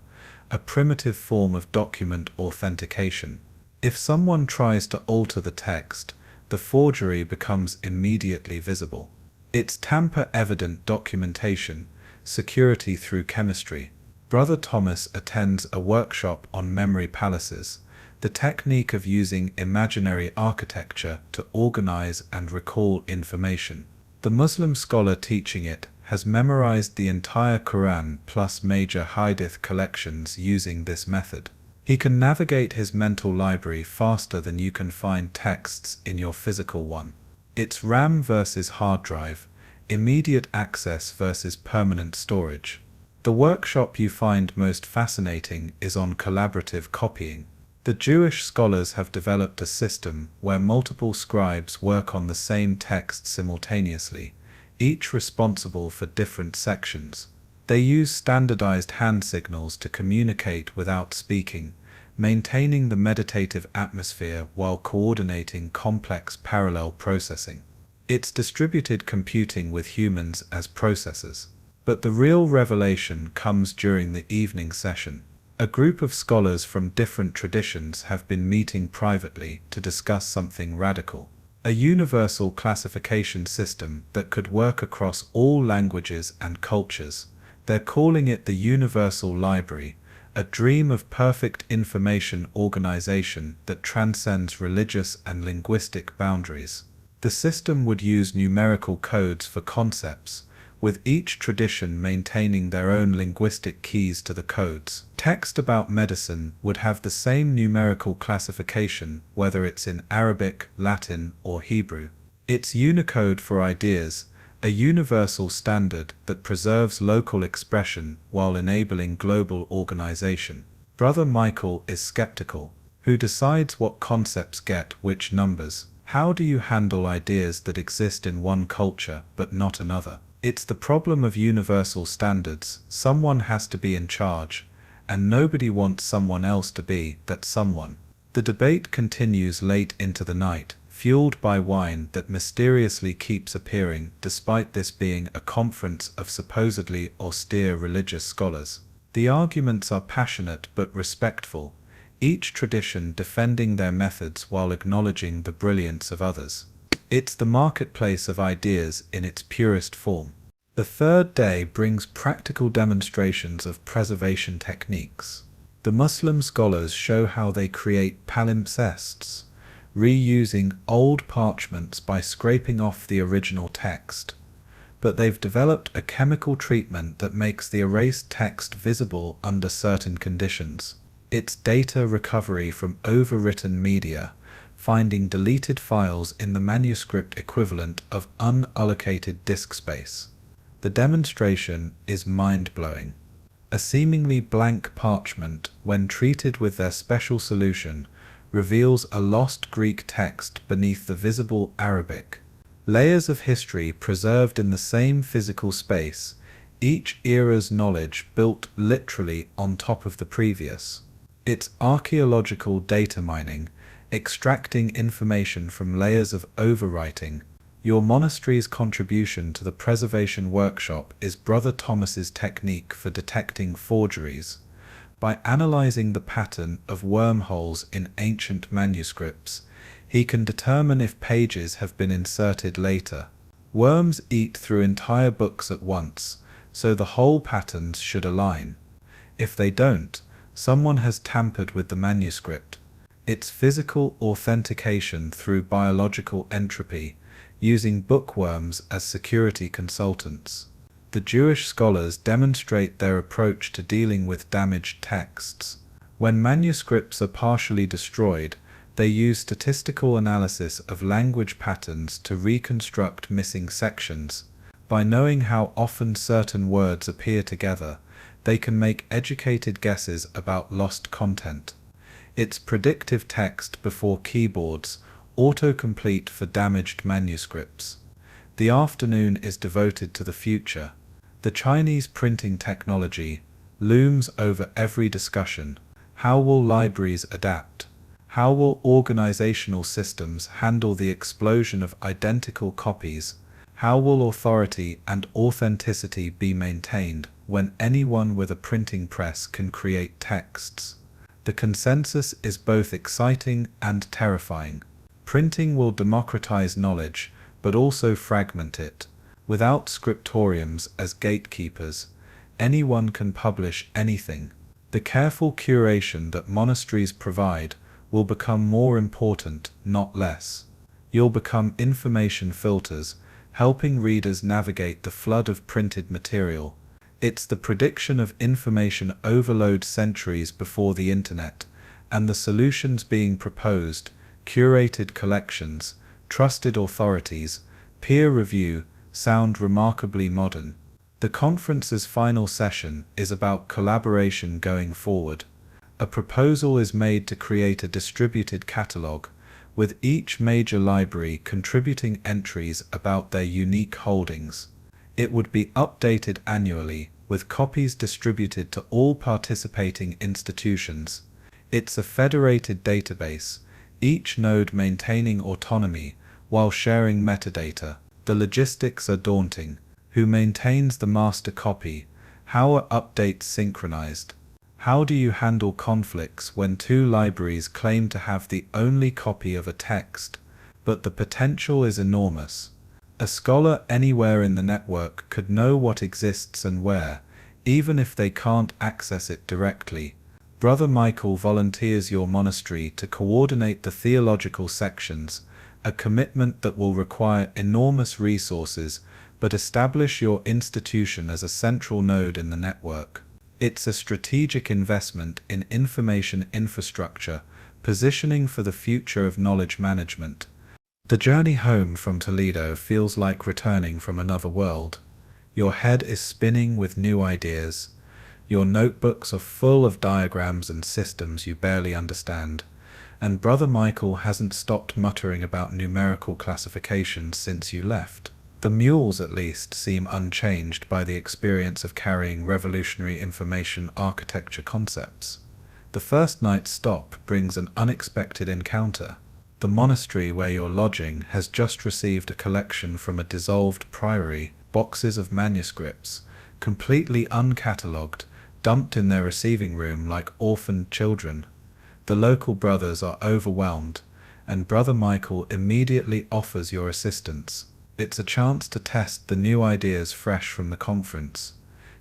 a primitive form of document authentication. If someone tries to alter the text, the forgery becomes immediately visible. It's tamper-evident documentation, security through chemistry. Brother Thomas attends a workshop on memory palaces, the technique of using imaginary architecture to organize and recall information. The Muslim scholar teaching it has memorized the entire Quran plus major hadith collections using this method. He can navigate his mental library faster than you can find texts in your physical one. It's RAM versus hard drive, immediate access versus permanent storage. The workshop you find most fascinating is on collaborative copying. The Jewish scholars have developed a system where multiple scribes work on the same text simultaneously, each responsible for different sections. They use standardized hand signals to communicate without speaking, maintaining the meditative atmosphere while coordinating complex parallel processing. It's distributed computing with humans as processors. But the real revelation comes during the evening session. A group of scholars from different traditions have been meeting privately to discuss something radical. A universal classification system that could work across all languages and cultures. They're calling it the Universal Library, a dream of perfect information organization that transcends religious and linguistic boundaries. The system would use numerical codes for concepts, with each tradition maintaining their own linguistic keys to the codes. Text about medicine would have the same numerical classification whether it's in Arabic, Latin, or Hebrew. It's Unicode for ideas, a universal standard that preserves local expression while enabling global organization. Brother Michael is skeptical. Who decides what concepts get which numbers? How do you handle ideas that exist in one culture but not another? It's the problem of universal standards. Someone has to be in charge, and nobody wants someone else to be that someone. The debate continues late into the night, fueled by wine that mysteriously keeps appearing despite this being a conference of supposedly austere religious scholars. The arguments are passionate but respectful, each tradition defending their methods while acknowledging the brilliance of others. It's the marketplace of ideas in its purest form. The third day brings practical demonstrations of preservation techniques. The Muslim scholars show how they create palimpsests, reusing old parchments by scraping off the original text. But they've developed a chemical treatment that makes the erased text visible under certain conditions. It's data recovery from overwritten media, finding deleted files in the manuscript equivalent of unallocated disk space. The demonstration is mind-blowing. A seemingly blank parchment, when treated with their special solution, reveals a lost Greek text beneath the visible Arabic. Layers of history preserved in the same physical space, each era's knowledge built literally on top of the previous. It's archaeological data mining, extracting information from layers of overwriting. Your monastery's contribution to the preservation workshop is Brother Thomas's technique for detecting forgeries. By analyzing the pattern of wormholes in ancient manuscripts, he can determine if pages have been inserted later. Worms eat through entire books at once, so the whole patterns should align. If they don't, someone has tampered with the manuscript. It's physical authentication through biological entropy, using bookworms as security consultants. The Jewish scholars demonstrate their approach to dealing with damaged texts. When manuscripts are partially destroyed, they use statistical analysis of language patterns to reconstruct missing sections. By knowing how often certain words appear together, they can make educated guesses about lost content. It's predictive text before keyboards, autocomplete for damaged manuscripts. The afternoon is devoted to the future. The Chinese printing technology looms over every discussion. How will libraries adapt? How will organizational systems handle the explosion of identical copies? How will authority and authenticity be maintained when anyone with a printing press can create texts? The consensus is both exciting and terrifying. Printing will democratize knowledge, but also fragment it. Without scriptoriums as gatekeepers, anyone can publish anything. The careful curation that monasteries provide will become more important, not less. You'll become information filters, helping readers navigate the flood of printed material. It's the prediction of information overload centuries before the internet, and the solutions being proposed: curated collections, trusted authorities, peer review, sound remarkably modern. The conference's final session is about collaboration going forward. A proposal is made to create a distributed catalogue, with each major library contributing entries about their unique holdings. It would be updated annually, with copies distributed to all participating institutions. It's a federated database, each node maintaining autonomy while sharing metadata. The logistics are daunting. Who maintains the master copy? How are updates synchronized? How do you handle conflicts when two libraries claim to have the only copy of a text, but the potential is enormous? A scholar anywhere in the network could know what exists and where, even if they can't access it directly. Brother Michael volunteers your monastery to coordinate the theological sections, a commitment that will require enormous resources, but establish your institution as a central node in the network. It's a strategic investment in information infrastructure, positioning for the future of knowledge management. The journey home from Toledo feels like returning from another world. Your head is spinning with new ideas. Your notebooks are full of diagrams and systems you barely understand. And Brother Michael hasn't stopped muttering about numerical classifications since you left. The mules, at least, seem unchanged by the experience of carrying revolutionary information architecture concepts. The first night's stop brings an unexpected encounter. The monastery where you're lodging has just received a collection from a dissolved priory, boxes of manuscripts, completely uncatalogued, dumped in their receiving room like orphaned children. The local brothers are overwhelmed, and Brother Michael immediately offers your assistance. It's a chance to test the new ideas fresh from the conference.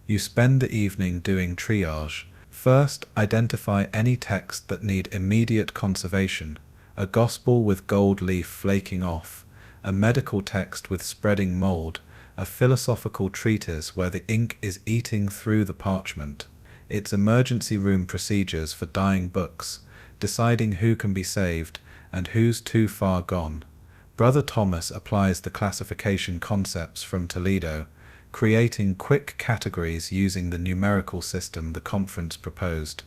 You spend the evening doing triage. First, identify any texts that need immediate conservation: a gospel with gold leaf flaking off, a medical text with spreading mold, a philosophical treatise where the ink is eating through the parchment. It's emergency room procedures for dying books, deciding who can be saved and who's too far gone. Brother Thomas applies the classification concepts from Toledo, creating quick categories using the numerical system the conference proposed.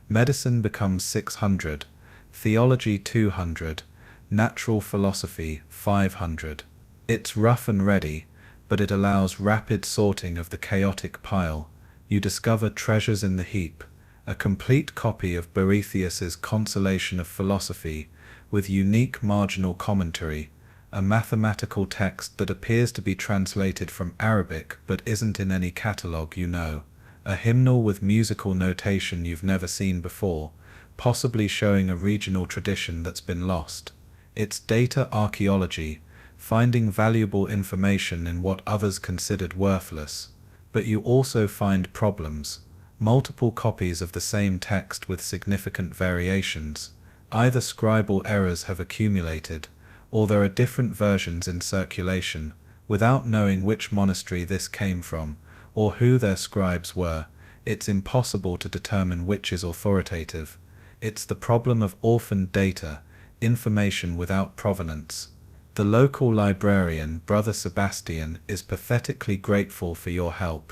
Medicine becomes 600, theology 200, natural philosophy 500. It's rough and ready, but it allows rapid sorting of the chaotic pile. You discover treasures in the heap, a complete copy of Boethius's Consolation of Philosophy, with unique marginal commentary, a mathematical text that appears to be translated from Arabic but isn't in any catalogue you know, a hymnal with musical notation you've never seen before, possibly showing a regional tradition that's been lost. It's data archaeology, finding valuable information in what others considered worthless. But you also find problems, multiple copies of the same text with significant variations. Either scribal errors have accumulated, or there are different versions in circulation. Without knowing which monastery this came from, or who their scribes were, it's impossible to determine which is authoritative. It's the problem of orphaned data, information without provenance. The local librarian, Brother Sebastian, is pathetically grateful for your help.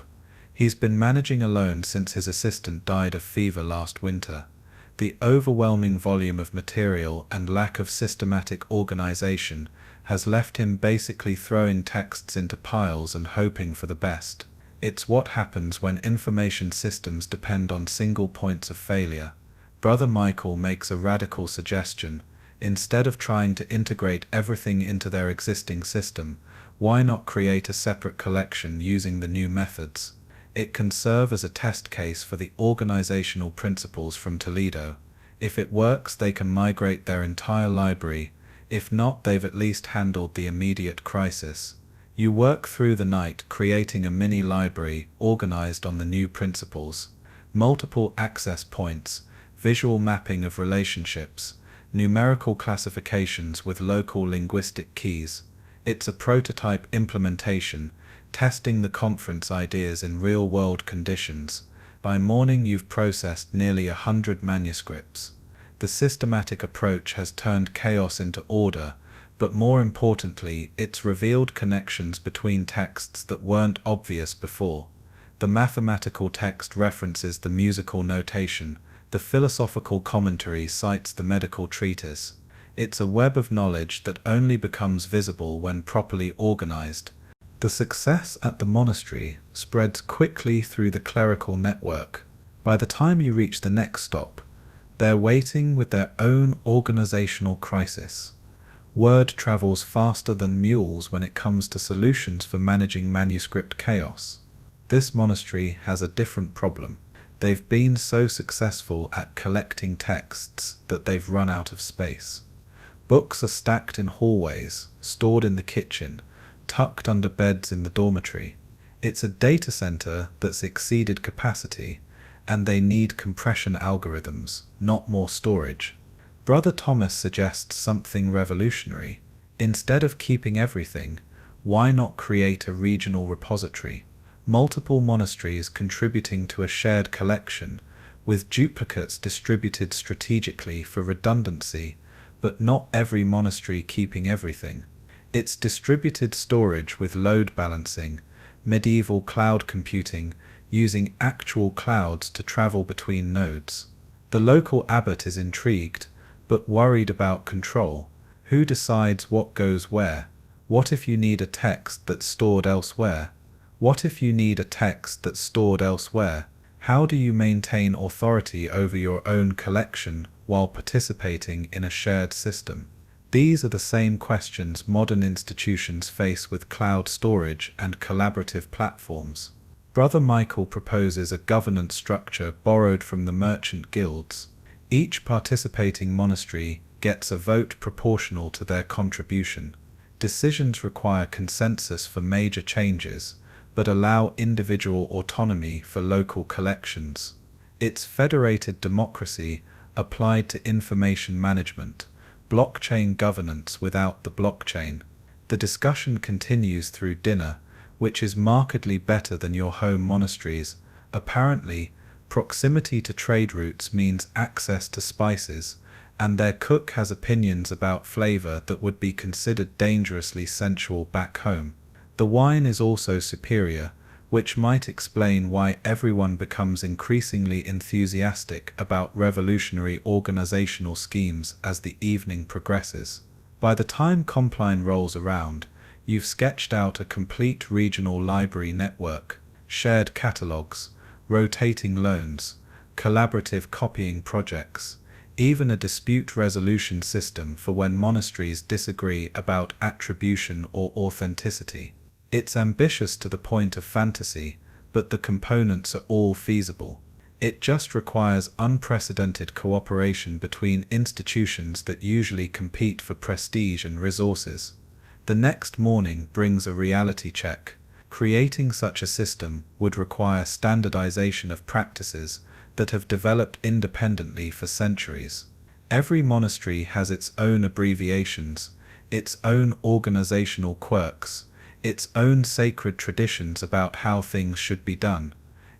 He's been managing alone since his assistant died of fever last winter. The overwhelming volume of material and lack of systematic organization has left him basically throwing texts into piles and hoping for the best. It's what happens when information systems depend on single points of failure. Brother Michael makes a radical suggestion. Instead of trying to integrate everything into their existing system, why not create a separate collection using the new methods? It can serve as a test case for the organizational principles from Toledo. If it works, they can migrate their entire library. If not, they've at least handled the immediate crisis. You work through the night creating a mini library organized on the new principles. Multiple access points, visual mapping of relationships, numerical classifications with local linguistic keys. It's a prototype implementation, testing the conference ideas in real-world conditions. By morning you've processed nearly 100 manuscripts. The systematic approach has turned chaos into order, but more importantly, it's revealed connections between texts that weren't obvious before. The mathematical text references the musical notation, the philosophical commentary cites the medical treatise. It's a web of knowledge that only becomes visible when properly organized. The success at the monastery spreads quickly through the clerical network. By the time you reach the next stop, they're waiting with their own organizational crisis. Word travels faster than mules when it comes to solutions for managing manuscript chaos. This monastery has a different problem. They've been so successful at collecting texts that they've run out of space. Books are stacked in hallways, stored in the kitchen, tucked under beds in the dormitory. It's a data center that's exceeded capacity, and they need compression algorithms, not more storage. Brother Thomas suggests something revolutionary. Instead of keeping everything, why not create a regional repository? Multiple monasteries contributing to a shared collection, with duplicates distributed strategically for redundancy, but not every monastery keeping everything. It's distributed storage with load balancing, medieval cloud computing, using actual clouds to travel between nodes. The local abbot is intrigued, but worried about control. Who decides what goes where? What if you need a text that's stored elsewhere? What if you need a text that's stored elsewhere? How do you maintain authority over your own collection while participating in a shared system? These are the same questions modern institutions face with cloud storage and collaborative platforms. Brother Michael proposes a governance structure borrowed from the merchant guilds. Each participating monastery gets a vote proportional to their contribution. Decisions require consensus for major changes, but allow individual autonomy for local collections. It's federated democracy applied to information management, blockchain governance without the blockchain. The discussion continues through dinner, which is markedly better than your home monasteries. Apparently, Proximity to trade routes means access to spices, and their cook has opinions about flavor that would be considered dangerously sensual back home. The wine is also superior, which might explain why everyone becomes increasingly enthusiastic about revolutionary organizational schemes as the evening progresses. By the time Compline rolls around, you've sketched out a complete regional library network, shared catalogs, rotating loans, collaborative copying projects, even a dispute resolution system for when monasteries disagree about attribution or authenticity. It's ambitious to the point of fantasy, but the components are all feasible. It just requires unprecedented cooperation between institutions that usually compete for prestige and resources. The next morning brings a reality check. Creating such a system would require standardization of practices that have developed independently for centuries. Every monastery has its own abbreviations, its own organizational quirks, its own sacred traditions about how things should be done.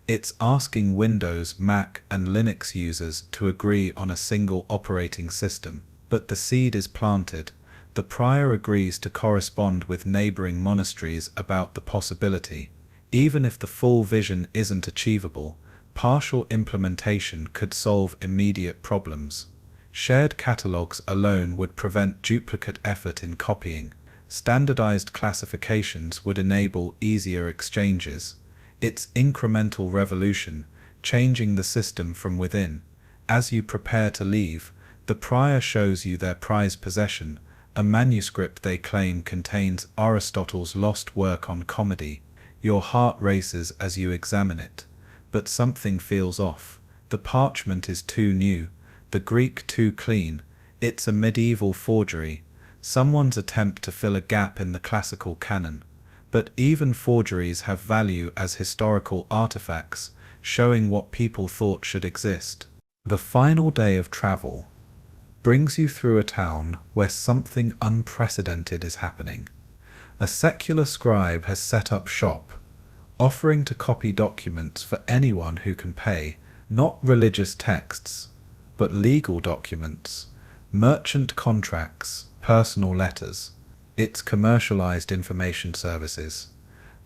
It's asking Windows, Mac, and Linux users to agree on a single operating system. But the seed is planted. The prior agrees to correspond with neighboring monasteries about the possibility. Even if the full vision isn't achievable, partial implementation could solve immediate problems. Shared catalogs alone would prevent duplicate effort in copying. Standardized classifications would enable easier exchanges. It's incremental revolution, changing the system from within. As you prepare to leave, the prior shows you their prized possession, a manuscript they claim contains Aristotle's lost work on comedy. Your heart races as you examine it. But something feels off. The parchment is too new, the Greek too clean. It's a medieval forgery, someone's attempt to fill a gap in the classical canon. But even forgeries have value as historical artifacts, showing what people thought should exist. The final day of travel brings you through a town where something unprecedented is happening. A secular scribe has set up shop, offering to copy documents for anyone who can pay, not religious texts, but legal documents, merchant contracts, personal letters. It's commercialized information services,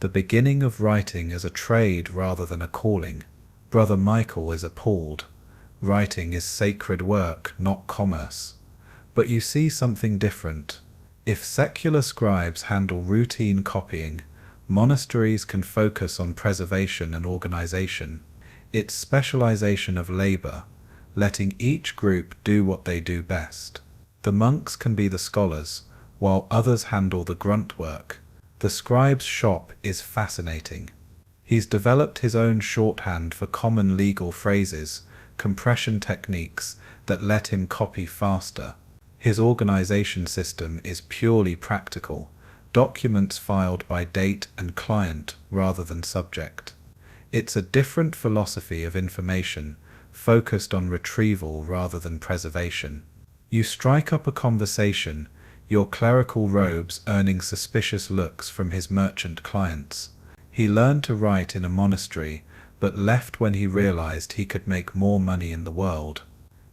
the beginning of writing as a trade rather than a calling. Brother Michael is appalled. Writing is sacred work, not commerce. But you see something different. If secular scribes handle routine copying, monasteries can focus on preservation and organization. It's specialization of labor, letting each group do what they do best. The monks can be the scholars, while others handle the grunt work. The scribe's shop is fascinating. He's developed his own shorthand for common legal phrases, compression techniques that let him copy faster. His organization system is purely practical, documents filed by date and client rather than subject. It's a different philosophy of information, focused on retrieval rather than preservation. You strike up a conversation, your clerical robes earning suspicious looks from his merchant clients. He learned to write in a monastery, but left when he realized he could make more money in the world.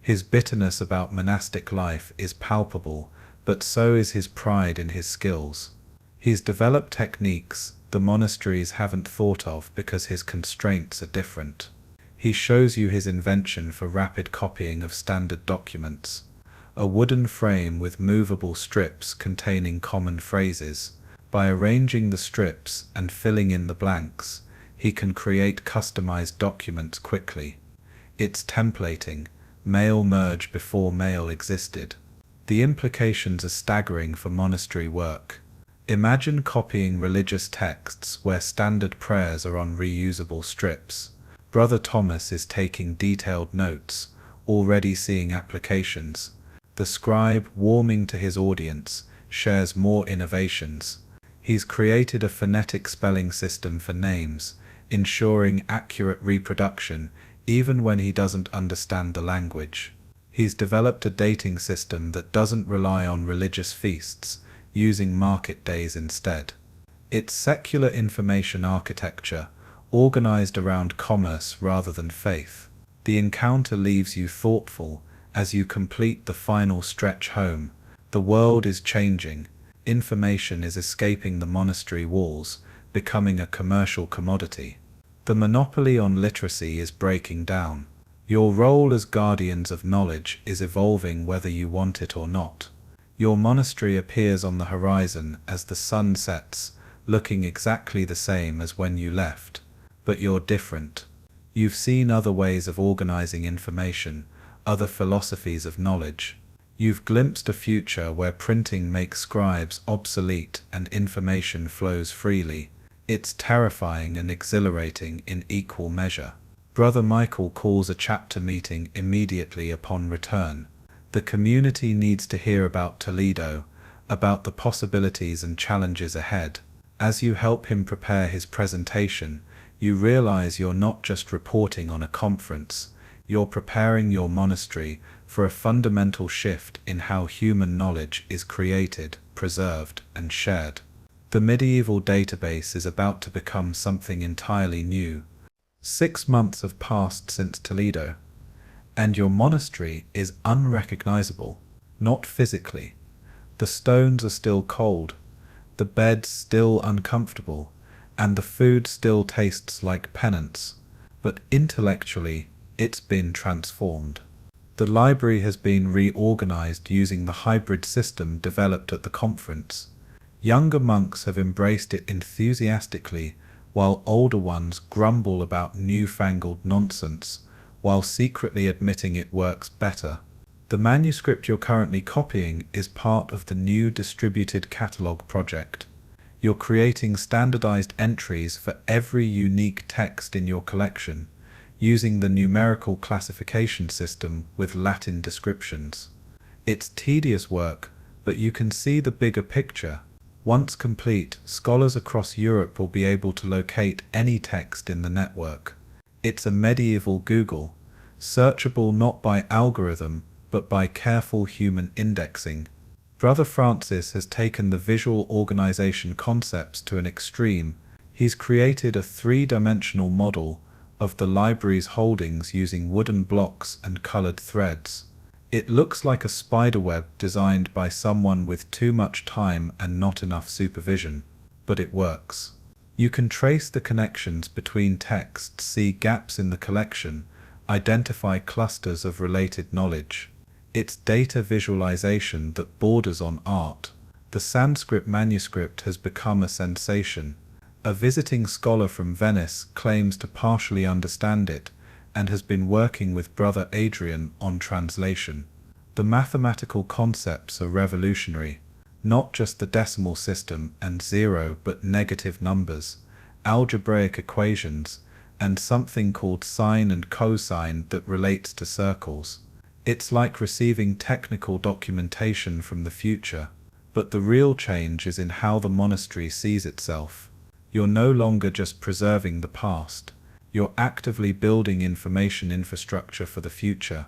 His bitterness about monastic life is palpable, but so is his pride in his skills. He's developed techniques the monasteries haven't thought of because his constraints are different. He shows you his invention for rapid copying of standard documents. A wooden frame with movable strips containing common phrases. By arranging the strips and filling in the blanks, he can create customized documents quickly. It's templating, mail merge before mail existed. The implications are staggering for monastery work. Imagine copying religious texts where standard prayers are on reusable strips. Brother Thomas is taking detailed notes, already seeing applications. The scribe, warming to his audience, shares more innovations. He's created a phonetic spelling system for names, ensuring accurate reproduction even when he doesn't understand the language. He's developed a dating system that doesn't rely on religious feasts, using market days instead. It's secular information architecture, organized around commerce rather than faith. The encounter leaves you thoughtful as you complete the final stretch home. The world is changing. Information is escaping the monastery walls, becoming a commercial commodity. The monopoly on literacy is breaking down. Your role as guardians of knowledge is evolving whether you want it or not. Your monastery appears on the horizon as the sun sets, looking exactly the same as when you left. But you're different. You've seen other ways of organizing information, other philosophies of knowledge. You've glimpsed a future where printing makes scribes obsolete and information flows freely. It's terrifying and exhilarating in equal measure. Brother Michael calls a chapter meeting immediately upon return. The community needs to hear about Toledo, about the possibilities and challenges ahead. As you help him prepare his presentation, you realize you're not just reporting on a conference, you're preparing your monastery for a fundamental shift in how human knowledge is created, preserved, and shared. The medieval database is about to become something entirely new. 6 months have passed since Toledo, and your monastery is unrecognizable, not physically. The stones are still cold, the beds still uncomfortable, and the food still tastes like penance, but intellectually it's been transformed. The library has been reorganized using the hybrid system developed at the conference. Younger monks have embraced it enthusiastically, while older ones grumble about newfangled nonsense, while secretly admitting it works better. The manuscript you're currently copying is part of the new distributed catalogue project. You're creating standardized entries for every unique text in your collection, using the numerical classification system with Latin descriptions. It's tedious work, but you can see the bigger picture. Once complete, scholars across Europe will be able to locate any text in the network. It's a medieval Google, searchable not by algorithm, but by careful human indexing. Brother Francis has taken the visual organization concepts to an extreme. He's created a 3-dimensional model of the library's holdings using wooden blocks and colored threads. It looks like a spiderweb designed by someone with too much time and not enough supervision, but it works. You can trace the connections between texts, see gaps in the collection, identify clusters of related knowledge. It's data visualization that borders on art. The Sanskrit manuscript has become a sensation. A visiting scholar from Venice claims to partially understand it, and has been working with Brother Adrian on translation. The mathematical concepts are revolutionary. Not just the decimal system and zero, but negative numbers, algebraic equations, and something called sine and cosine that relates to circles. It's like receiving technical documentation from the future, but the real change is in how the monastery sees itself. You're no longer just preserving the past. You're actively building information infrastructure for the future.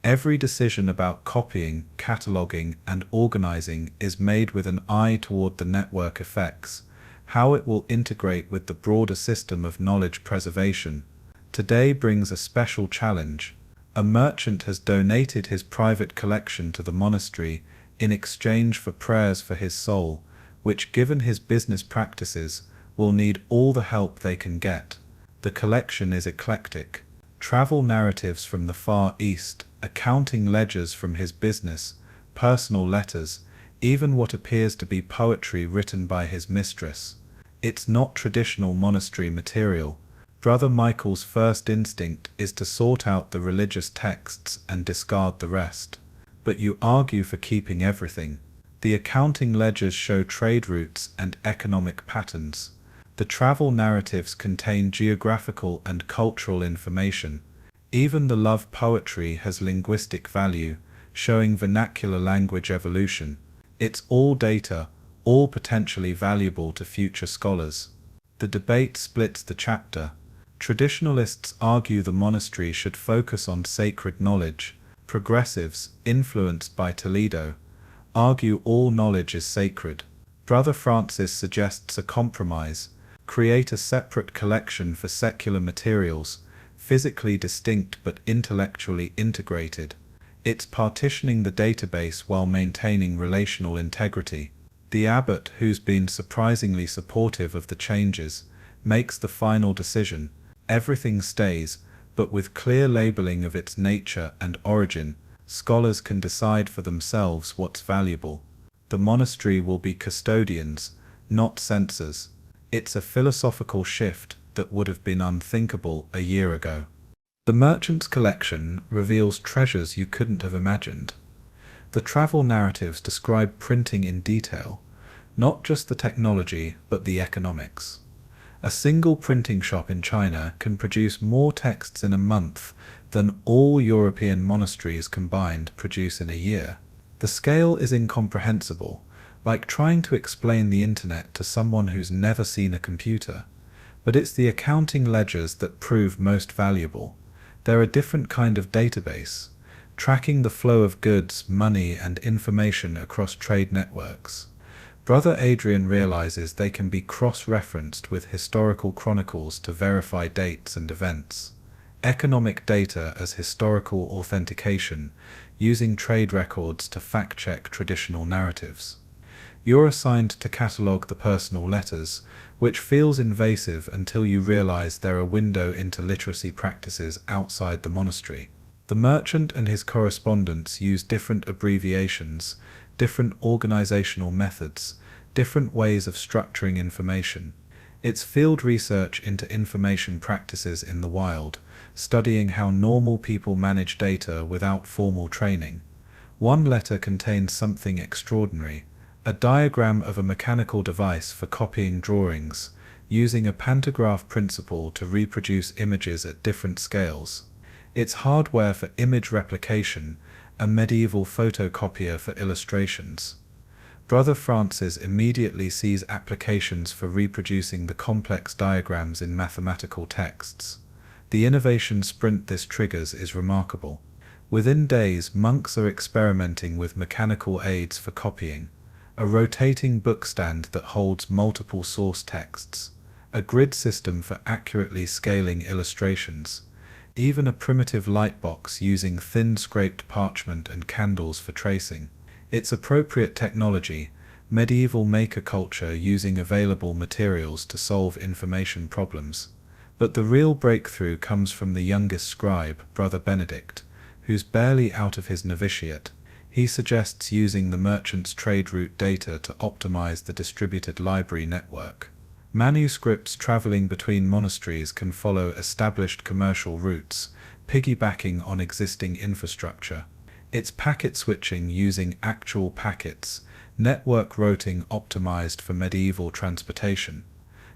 Every decision about copying, cataloging, and organizing is made with an eye toward the network effects, how it will integrate with the broader system of knowledge preservation. Today brings a special challenge. A merchant has donated his private collection to the monastery in exchange for prayers for his soul, which, given his business practices, will need all the help they can get. The collection is eclectic. Travel narratives from the Far East, accounting ledgers from his business, personal letters, even what appears to be poetry written by his mistress. It's not traditional monastery material. Brother Michael's first instinct is to sort out the religious texts and discard the rest. But you argue for keeping everything. The accounting ledgers show trade routes and economic patterns. The travel narratives contain geographical and cultural information. Even the love poetry has linguistic value, showing vernacular language evolution. It's all data, all potentially valuable to future scholars. The debate splits the chapter. Traditionalists argue the monastery should focus on sacred knowledge. Progressives, influenced by Toledo, argue all knowledge is sacred. Brother Francis suggests a compromise. Create a separate collection for secular materials, physically distinct but intellectually integrated. It's partitioning the database while maintaining relational integrity. The abbot, who's been surprisingly supportive of the changes, makes the final decision. Everything stays, but with clear labeling of its nature and origin, scholars can decide for themselves what's valuable. The monastery will be custodians, not censors. It's a philosophical shift that would have been unthinkable a year ago. The merchant's collection reveals treasures you couldn't have imagined. The travel narratives describe printing in detail, not just the technology but the economics. A single printing shop in China can produce more texts in a month than all European monasteries combined produce in a year. The scale is incomprehensible, like trying to explain the internet to someone who's never seen a computer. But it's the accounting ledgers that prove most valuable. They're a different kind of database, tracking the flow of goods, money, and information across trade networks. Brother Adrian realizes they can be cross-referenced with historical chronicles to verify dates and events. Economic data as historical authentication, using trade records to fact-check traditional narratives. You're assigned to catalogue the personal letters, which feels invasive until you realize they're a window into literacy practices outside the monastery. The merchant and his correspondents use different abbreviations, different organizational methods, different ways of structuring information. It's field research into information practices in the wild, studying how normal people manage data without formal training. One letter contains something extraordinary, a diagram of a mechanical device for copying drawings, using a pantograph principle to reproduce images at different scales. It's hardware for image replication, a medieval photocopier for illustrations. Brother Francis immediately sees applications for reproducing the complex diagrams in mathematical texts. The innovation sprint this triggers is remarkable. Within days, monks are experimenting with mechanical aids for copying, a rotating bookstand that holds multiple source texts, a grid system for accurately scaling illustrations, even a primitive lightbox using thin scraped parchment and candles for tracing. It's appropriate technology, medieval maker culture using available materials to solve information problems. But the real breakthrough comes from the youngest scribe, Brother Benedict, who's barely out of his novitiate. He suggests using the merchant's trade route data to optimize the distributed library network. Manuscripts traveling between monasteries can follow established commercial routes, piggybacking on existing infrastructure. It's packet switching using actual packets, network routing optimized for medieval transportation.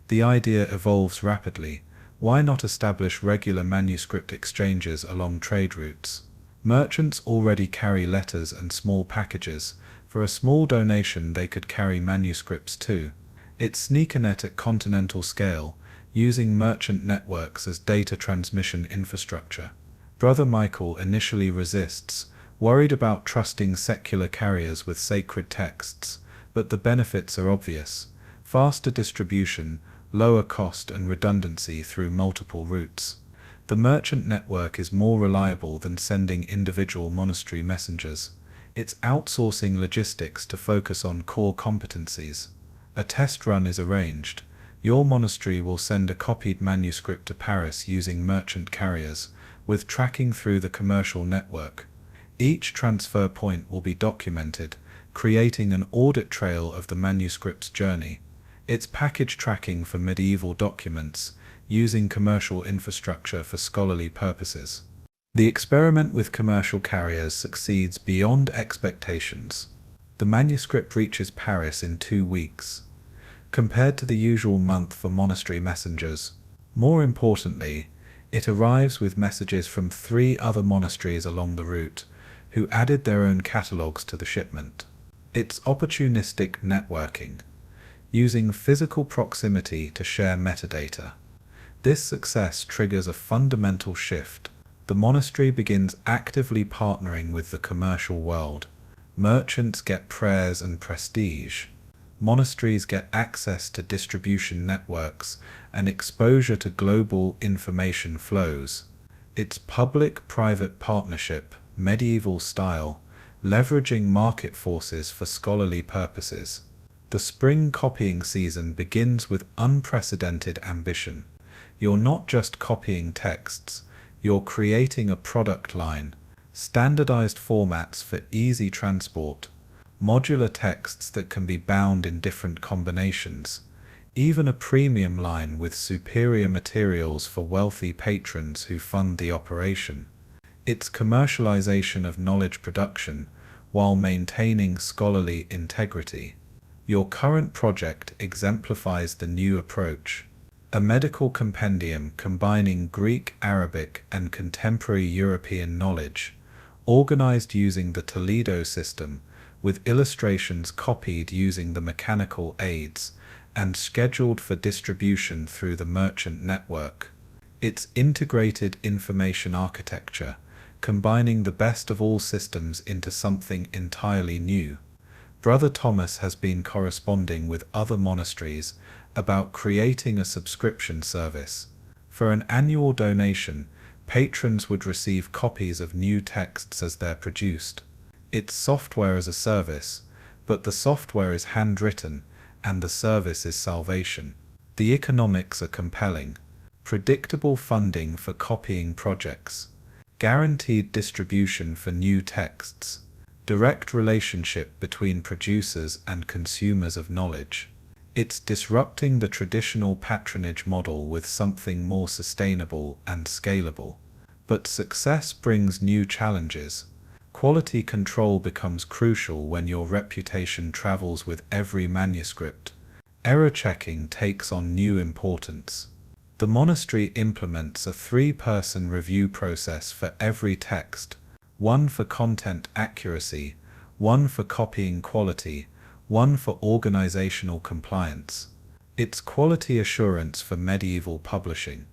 The idea evolves rapidly. Why not establish regular manuscript exchanges along trade routes? Merchants already carry letters and small packages. For a small donation they could carry manuscripts too. It's sneakernet at continental scale, using merchant networks as data transmission infrastructure. Brother Michael initially resists, worried about trusting secular carriers with sacred texts, but the benefits are obvious. Faster distribution, lower cost and redundancy through multiple routes. The merchant network is more reliable than sending individual monastery messengers. It's outsourcing logistics to focus on core competencies. A test run is arranged. Your monastery will send a copied manuscript to Paris using merchant carriers, with tracking through the commercial network. Each transfer point will be documented, creating an audit trail of the manuscript's journey. It's package tracking for medieval documents, using commercial infrastructure for scholarly purposes. The experiment with commercial carriers succeeds beyond expectations. The manuscript reaches Paris in 2 weeks, compared to the usual month for monastery messengers. More importantly, it arrives with messages from 3 other monasteries along the route, who added their own catalogues to the shipment. It's opportunistic networking, using physical proximity to share metadata. This success triggers a fundamental shift. The monastery begins actively partnering with the commercial world. Merchants get prayers and prestige. Monasteries get access to distribution networks and exposure to global information flows. It's public-private partnership, medieval style, leveraging market forces for scholarly purposes. The spring copying season begins with unprecedented ambition. You're not just copying texts, you're creating a product line, standardized formats for easy transport, modular texts that can be bound in different combinations, even a premium line with superior materials for wealthy patrons who fund the operation. It's commercialization of knowledge production while maintaining scholarly integrity. Your current project exemplifies the new approach. A medical compendium combining Greek, Arabic, and contemporary European knowledge, organized using the Toledo system, with illustrations copied using the mechanical aids, and scheduled for distribution through the merchant network. It's integrated information architecture, combining the best of all systems into something entirely new. Brother Thomas has been corresponding with other monasteries about creating a subscription service. For an annual donation, patrons would receive copies of new texts as they're produced. It's software as a service, but the software is handwritten, and the service is salvation. The economics are compelling. Predictable funding for copying projects. Guaranteed distribution for new texts. Direct relationship between producers and consumers of knowledge. It's disrupting the traditional patronage model with something more sustainable and scalable. But success brings new challenges. Quality control becomes crucial when your reputation travels with every manuscript. Error checking takes on new importance. The monastery implements a 3-person review process for every text, one for content accuracy, one for copying quality, one for organizational compliance. It's quality assurance for medieval publishing.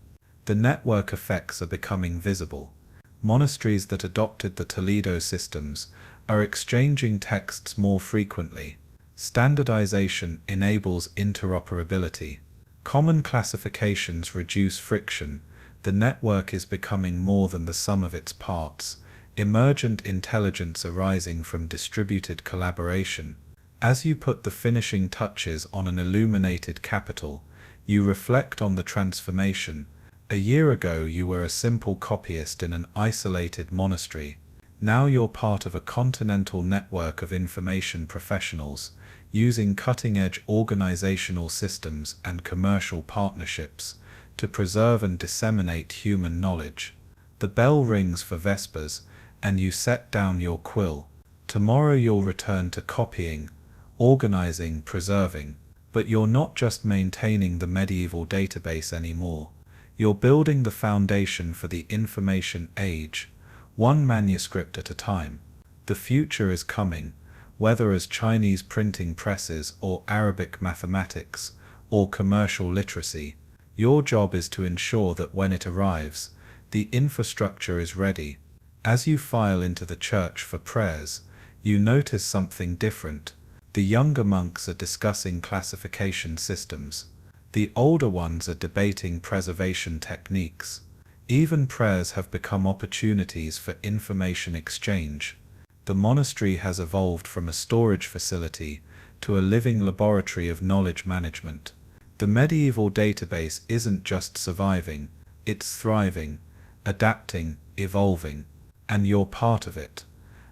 The network effects are becoming visible. Monasteries that adopted the Toledo systems are exchanging texts more frequently. Standardization enables interoperability. Common classifications reduce friction. The network is becoming more than the sum of its parts. Emergent intelligence arising from distributed collaboration. As you put the finishing touches on an illuminated capital, you reflect on the transformation. A year ago you were a simple copyist in an isolated monastery. Now you're part of a continental network of information professionals, using cutting-edge organizational systems and commercial partnerships to preserve and disseminate human knowledge. The bell rings for Vespers, and you set down your quill. Tomorrow you'll return to copying, organizing, preserving. But you're not just maintaining the medieval database anymore. You're building the foundation for the information age, one manuscript at a time. The future is coming, whether as Chinese printing presses or Arabic mathematics or commercial literacy. Your job is to ensure that when it arrives, the infrastructure is ready. As you file into the church for prayers, you notice something different. The younger monks are discussing classification systems. The older ones are debating preservation techniques. Even prayers have become opportunities for information exchange. The monastery has evolved from a storage facility to a living laboratory of knowledge management. The medieval database isn't just surviving, it's thriving, adapting, evolving, and you're part of it.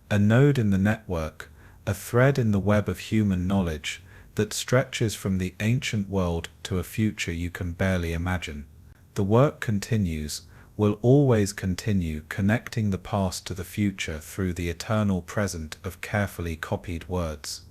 A node in the network, a thread in the web of human knowledge that stretches from the ancient world to a future you can barely imagine. The work continues, will always continue, connecting the past to the future through the eternal present of carefully copied words.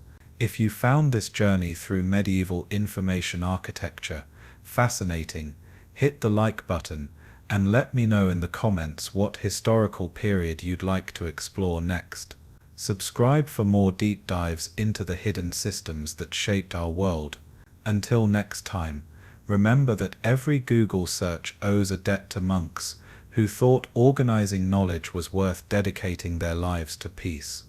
If you found this journey through medieval information architecture fascinating, hit the like button and let me know in the comments what historical period you'd like to explore next. Subscribe for more deep dives into the hidden systems that shaped our world. Until next time, remember that every Google search owes a debt to monks who thought organizing knowledge was worth dedicating their lives to peace.